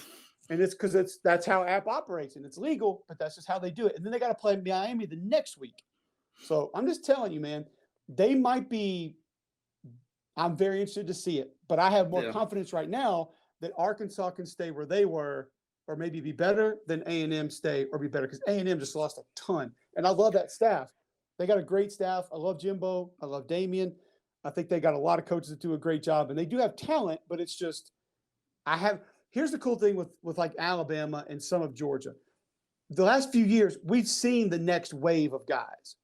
And it's because that's how app operates, and it's legal, but that's just how they do it. And then they got to play Miami the next week. So I'm just telling you, man, they might be. I'm very interested to see it, but I have more confidence right now that Arkansas can stay where they were, or maybe be better than A&M stay or be better, because A&M just lost a ton. And I love that staff. They got a great staff. I love Jimbo. I love Damian. I think they got a lot of coaches that do a great job, and they do have talent, but it's just here's the cool thing with like Alabama and some of Georgia. The last few years, we've seen the next wave of guys.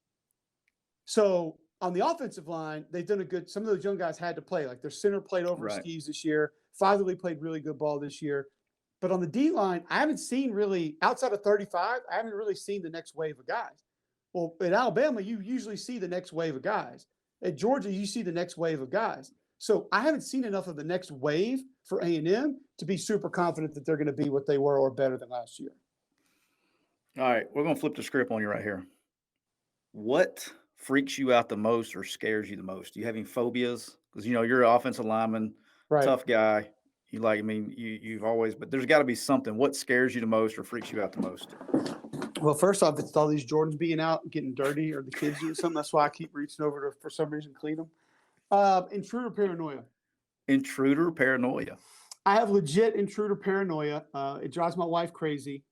So on the offensive line, they've done some of those young guys had to play. Like their center played over skis this year. Fatherly played really good ball this year. But on the D line, I haven't seen really, outside of 35, I haven't really seen the next wave of guys. Well, in Alabama, you usually see the next wave of guys. At Georgia, you see the next wave of guys. So I haven't seen enough of the next wave for A&M to be super confident that they're going to be what they were or better than last year. All right, we're going to flip the script on you right here. What freaks you out the most or scares you the most? Do you have any phobias? Because, you're an offensive lineman, tough guy. You've always, but there's got to be something. What scares you the most or freaks you out the most? Well, first off, it's all these Jordans being out and getting dirty, or the kids doing something. That's why I keep reaching over to, for some reason, clean them. Intruder paranoia. Intruder paranoia. I have legit intruder paranoia. It drives my wife crazy.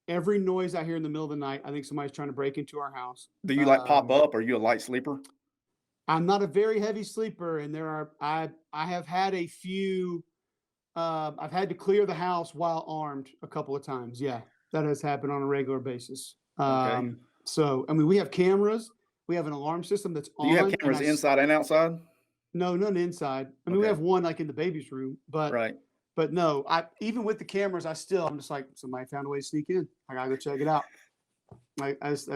Every noise I hear in the middle of the night, I think somebody's trying to break into our house. Do you pop up? Are you a light sleeper? I'm not a very heavy sleeper, and I have had a few. I've had to clear the house while armed a couple of times. Yeah, that has happened on a regular basis. Okay. So we have cameras. We have an alarm system that's on. Do you have cameras inside and outside? No, none inside. We have one like in the baby's room, but But no, even with the cameras, I'm just like, somebody found a way to sneak in. I gotta go check it out. That's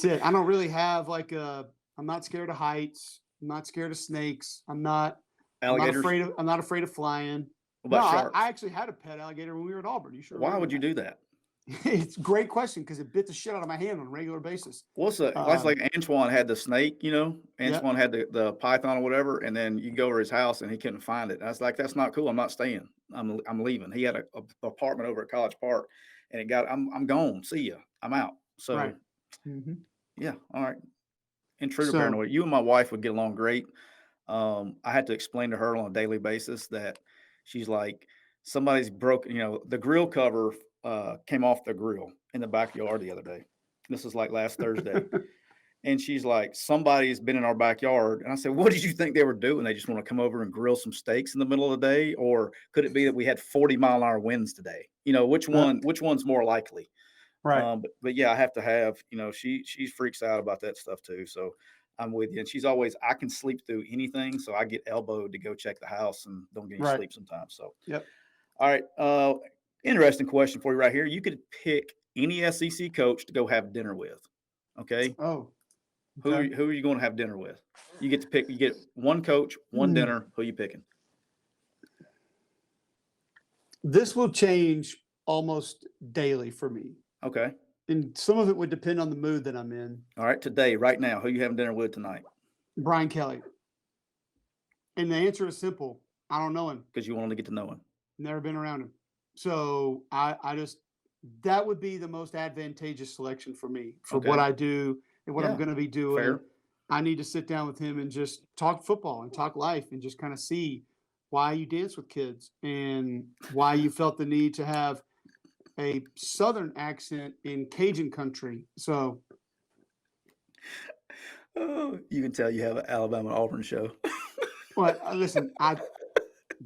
it. I don't really have I'm not scared of heights. I'm not scared of snakes. Alligators? I'm not afraid of flying. What about sharks? I actually had a pet alligator when we were at Auburn. You sure? Why would you do that? It's a great question, because it bit the shit out of my hand on a regular basis. That's like Antoine had the snake, Antoine had the python or whatever, and then you go over his house and he couldn't find it. I was like, that's not cool. I'm not staying. I'm leaving. He had an apartment over at College Park, and I'm gone. See ya. I'm out. So yeah. All right. Intruder paranoia. You and my wife would get along great. I had to explain to her on a daily basis that she's like, somebody's broken, the grill cover came off the grill in the backyard the other day. This is like last Thursday. And she's like, somebody's been in our backyard. And I said, what did you think they were doing? They just want to come over and grill some steaks in the middle of the day? Or could it be that we had 40-mile-an-hour winds today? Which one's more likely? Right. But yeah, I have to have, she freaks out about that stuff too. So I'm with you. And she's always, I can sleep through anything. So I get elbowed to go check the house and don't get any sleep sometimes. So, yep. All right. Interesting question for you right here. You could pick any SEC coach to go have dinner with. Okay. Oh. Okay. Who are you going to have dinner with? You get to pick. You get one coach, one dinner. Who are you picking? This will change almost daily for me. Okay. And some of it would depend on the mood that I'm in. All right. Today, right now, who are you having dinner with tonight? Brian Kelly. And the answer is simple. I don't know him. Because you want to get to know him. Never been around him. So that would be the most advantageous selection for me for what I do and what I'm going to be doing. Fair. I need to sit down with him and just talk football and talk life and just kind of see why you dance with kids and why you felt the need to have a Southern accent in Cajun country. So. Oh, you can tell you have an Alabama Auburn show. Well, listen,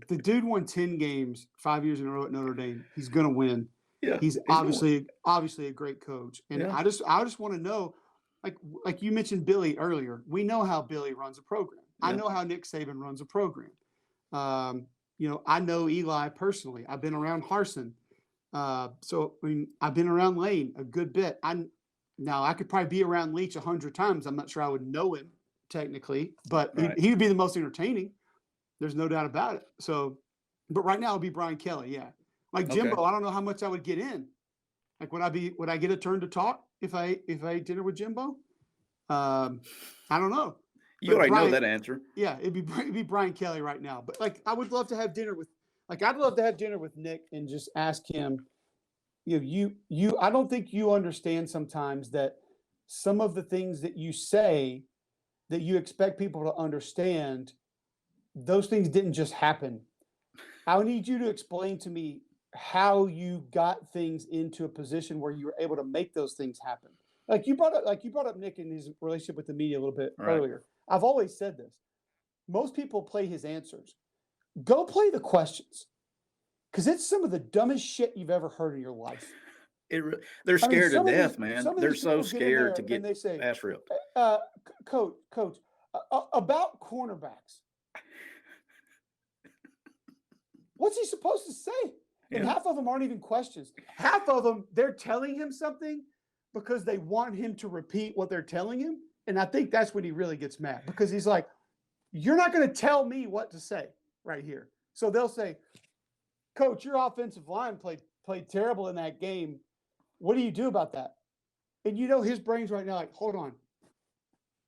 the dude won 10 games 5 years in a row at Notre Dame. He's going to win. Yeah, he's obviously a great coach. And I just want to know, like you mentioned Billy earlier. We know how Billy runs a program. Yeah. I know how Nick Saban runs a program. I know Eli personally. I've been around Harsin. So I've been around Lane a good bit. I could probably be around Leach 100 times. I'm not sure I would know him technically, but he would be the most entertaining. There's no doubt about it. So, but right now it'll be Brian Kelly. Yeah. Like Jimbo, I don't know how much I would get in. Like, would I get a turn to talk if I ate dinner with Jimbo? I don't know. You But already know Brian, that answer. yeah, it'd be Brian Kelly right now. But like, I would love to have dinner with, I'd love to have dinner with Nick and just ask him, I don't think you understand sometimes that some of the things that you say that you expect people to understand, those things didn't just happen. I need you to explain to me how you got things into a position where you were able to make those things happen. Like you brought up Nick and his relationship with the media a little bit earlier. I've always said this. Most people play his answers. Go play the questions. Because it's some of the dumbest shit you've ever heard in your life. They're scared to death, man. They're so scared to get ass ripped. Coach, about cornerbacks. What's he supposed to say? And half of them aren't even questions. Half of them, they're telling him something because they want him to repeat what they're telling him. And I think that's when he really gets mad, because he's like, you're not going to tell me what to say right here. So they'll say, Coach, your offensive line played terrible in that game. What do you do about that? And his brain's right now like, hold on.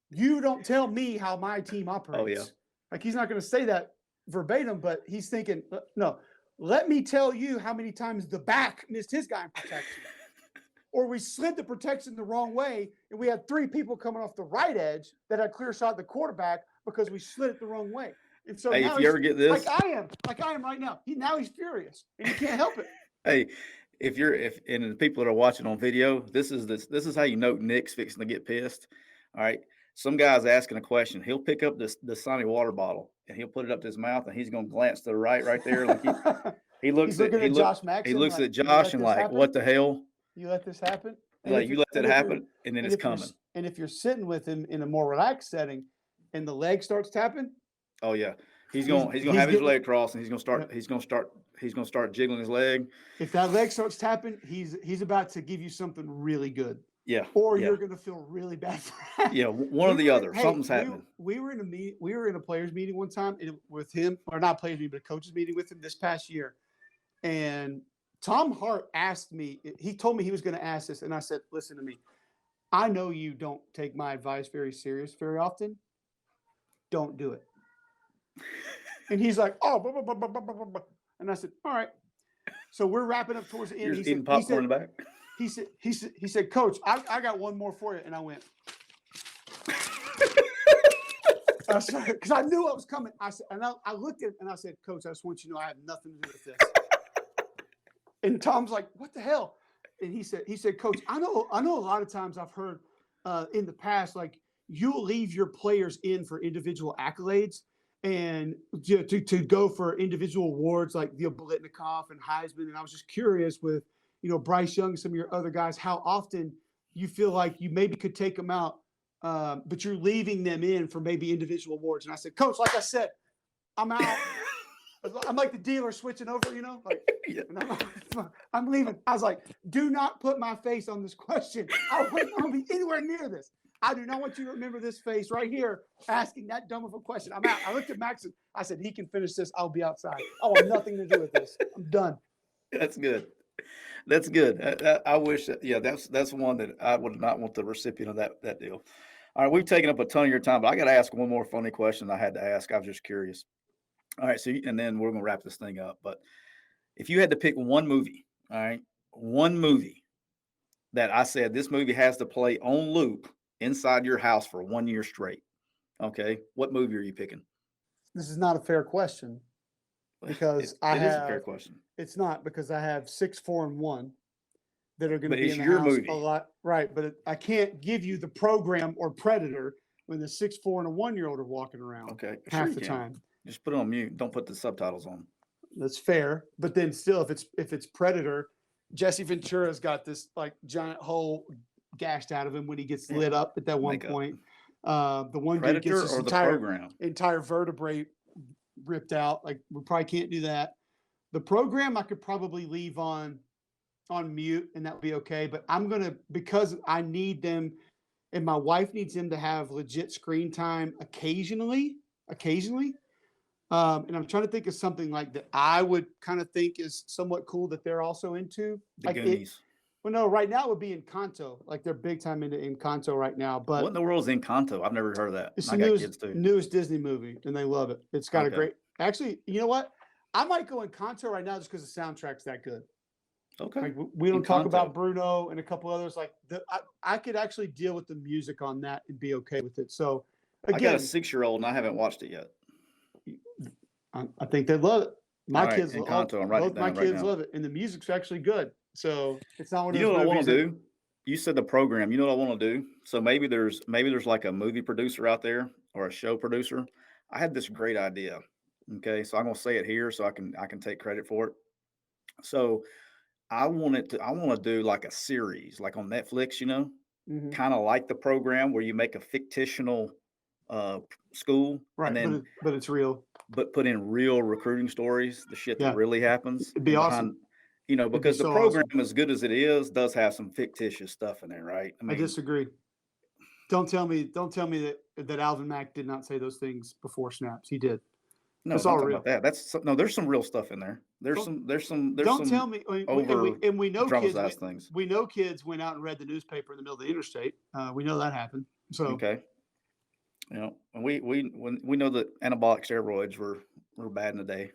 You don't tell me how my team operates. Oh, yeah. Like, he's not going to say that verbatim, but he's thinking, no, let me tell you how many times the back missed his guy in protection. Or we slid the protection the wrong way, and we had 3 people coming off the right edge that had clear shot the quarterback because we slid it the wrong way. And so now if you ever get this, like I am right now. He's furious, and he can't help it. Hey, if the people that are watching on video, this is how you know Nick's fixing to get pissed. All right. Some guy's asking a question. He'll pick up the Sunny water bottle and he'll put it up to his mouth, and he's going to glance to the right there. Like he looks at Josh Maxson. He looks at Josh and like, what the hell? You let this happen? Like, you let that happen, and then it's coming. And if you're sitting with him in a more relaxed setting, and the leg starts tapping, oh yeah, he's gonna have his leg crossed, and he's gonna start jiggling his leg. If that leg starts tapping, he's about to give you something really good. Yeah. Or you're gonna feel really bad for that. Yeah, one or the other. Something's happening. We were in a players meeting one time with him, or not players meeting, but a coaches meeting with him this past year, and Tom Hart asked me, he told me he was going to ask this, and I said, listen to me. I know you don't take my advice very serious very often. Don't do it. And he's like, oh, blah, blah, blah, blah, blah, blah, blah. And I said, all right. So we're wrapping up towards the end. You're eating popcorn in the back? He said, Coach, I got one more for you. And I went, because I knew it was coming. I said, and I looked at it and I said, Coach, I just want you to know I have nothing to do with this. And Tom's like, what the hell? And he said, Coach, I know a lot of times I've heard in the past, like, you'll leave your players in for individual accolades and to go for individual awards like the Blitnikoff and Heisman. And I was just curious with, Bryce Young and some of your other guys, how often you feel like you maybe could take them out, but you're leaving them in for maybe individual awards. And I said, Coach, like I said, I'm out. I'm like the dealer switching over, like, yeah. I'm leaving. I was like, do not put my face on this question. I won't be anywhere near this. I do not want you to remember this face right here asking that dumb of a question. I'm out. I looked at Max and I said, he can finish this. I'll be outside. I want nothing to do with this. I'm done. That's good. That's good. I wish that, that's one that I would not want the recipient of that deal. All right. We've taken up a ton of your time, but I got to ask one more funny question I had to ask. I was just curious. All right. So, and then we're going to wrap this thing up. But if you had to pick one movie, all right, one movie that I said this movie has to play on loop inside your house for 1 year straight. Okay. What movie are you picking? This is not a fair question because it is a fair question. It's not, because I have 6, 4, and 1 that are going to be in the your house movie. a lot. Right. But I can't give you the program or Predator when the 6, 4, and a 1-year-old are walking around. Okay. Half the time. Just put it on mute. Don't put the subtitles on. That's fair. But then still, if it's Predator, Jesse Ventura's got this like giant hole gashed out of him when he gets lit up at that one point. The one Predator dude gets his entire vertebrae ripped out. Like, we probably can't do that. The program I could probably leave on mute and that would be okay. But because I need them and my wife needs them to have legit screen time occasionally. And I'm trying to think of something like that I would kind of think is somewhat cool that they're also into. The Goonies. Well, no, right now it would be Encanto. Like they're big time into Encanto right now. What But in the world is Encanto? I've never heard of that. it's I the got kids too. newest Disney movie, and they love it. It's got a Okay. great. Actually, you know what? I might go Encanto right now just because the soundtrack's that good. Okay. Like we don't talk Encanto. about Bruno and a couple others. Like I could actually deal with the music on that and be okay with it. So I got again, a 6-year-old and I haven't watched it yet. I think they love it. My All right, kids, Encanto. I'm writing both it my down right kids now. love it, and the music's actually good. So it's not one of You know those what I want movies to that- do? You said the program. You know what I want to do? So maybe there's like a movie producer out there or a show producer. I had this great idea. Okay, so I'm gonna say it here so I can take credit for it. So I want to do like a series, like on Netflix, Mhm. kind of like the program where you make a fictional school right, and then but it's real. but put in real recruiting stories, the shit that Yeah. really happens. It'd be and awesome. behind, be because the so program, awesome. as good as it is, does have some fictitious stuff in there, right? I I mean, disagree. Don't tell me that Alvin Mack did not say those things before snaps. He did. no, It's don't all talk real. about that. No, there's some real stuff in there. There's Don't tell some me. over We know kids. dramatized things. We know kids went out and read the newspaper in the middle of the interstate. We know that happened. So Okay. And we know that anabolic steroids were bad in the day,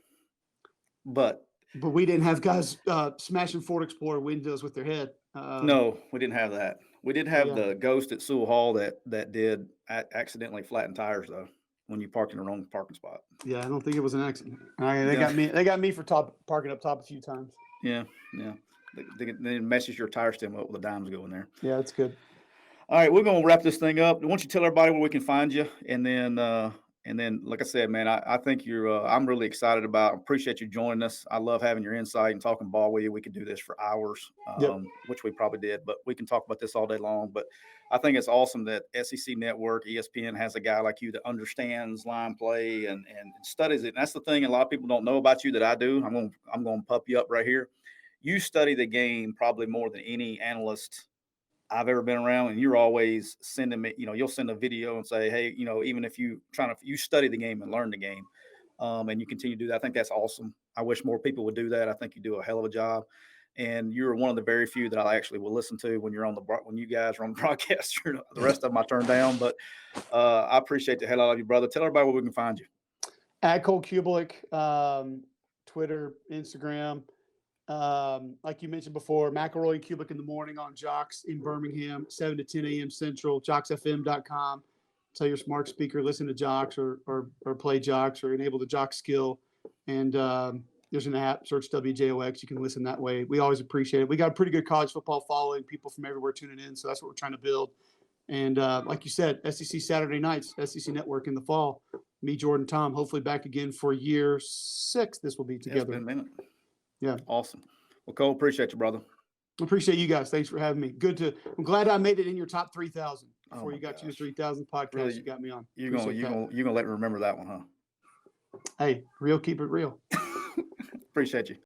but but we didn't have guys smashing Ford Explorer windows with their head. no, we didn't have that. We did have yeah. the ghost at Sewell Hall that did accidentally flatten tires though when you parked in the wrong parking spot. Yeah, I don't think it was an accident. They Yeah. got me. They got me for parking up top a few times. Yeah. They messes your tire stem up with the dimes going there. Yeah, that's good. All right, we're gonna wrap this thing up. Why don't you tell everybody where we can find you, and then like I said, man, I think you're. I'm really excited about. Appreciate you joining us. I love having your insight and talking ball with you. We could do this for hours, Yep. which we probably did, but we can talk about this all day long. But I think it's awesome that SEC Network, ESPN has a guy like you that understands line play and studies it. And that's the thing a lot of people don't know about you that I do. I'm gonna pup you up right here. You study the game probably more than any analyst I've ever been around, and you're always sending me, you'll send a video and say, hey, even if you study the game and learn the game, and you continue to do that. I think that's awesome. I wish more people would do that. I think you do a hell of a job, and you're one of the very few that I actually will listen to when you guys are on the broadcast. The rest of them I turn down, but I appreciate the hell out of you, brother. Tell everybody where we can find you. At Cole Cubelic, Twitter, Instagram. Like you mentioned before, McElroy and Cubelic in the morning on Jocks in Birmingham, 7 to 10 a.m. Central, jocksfm.com. Tell your smart speaker, listen to Jocks or play Jocks or enable the Jock skill. And there's an app, search WJOX. You can listen that way. We always appreciate it. We got a pretty good college football following, people from everywhere tuning in. So that's what we're trying to build. And like you said, SEC Saturday nights, SEC Network in the fall. Me, Jordan, Tom, hopefully back again for year 6. This will be together. Yeah, it's been a minute. Yeah. Awesome. Well, Cole, appreciate you, brother. Appreciate you guys. Thanks for having me. I'm glad I made it in your top 3,000 before my you got to your gosh. 3,000 podcast. Really, you got me on. You're gonna let me remember that one, huh? Hey, real, keep it real. Appreciate you.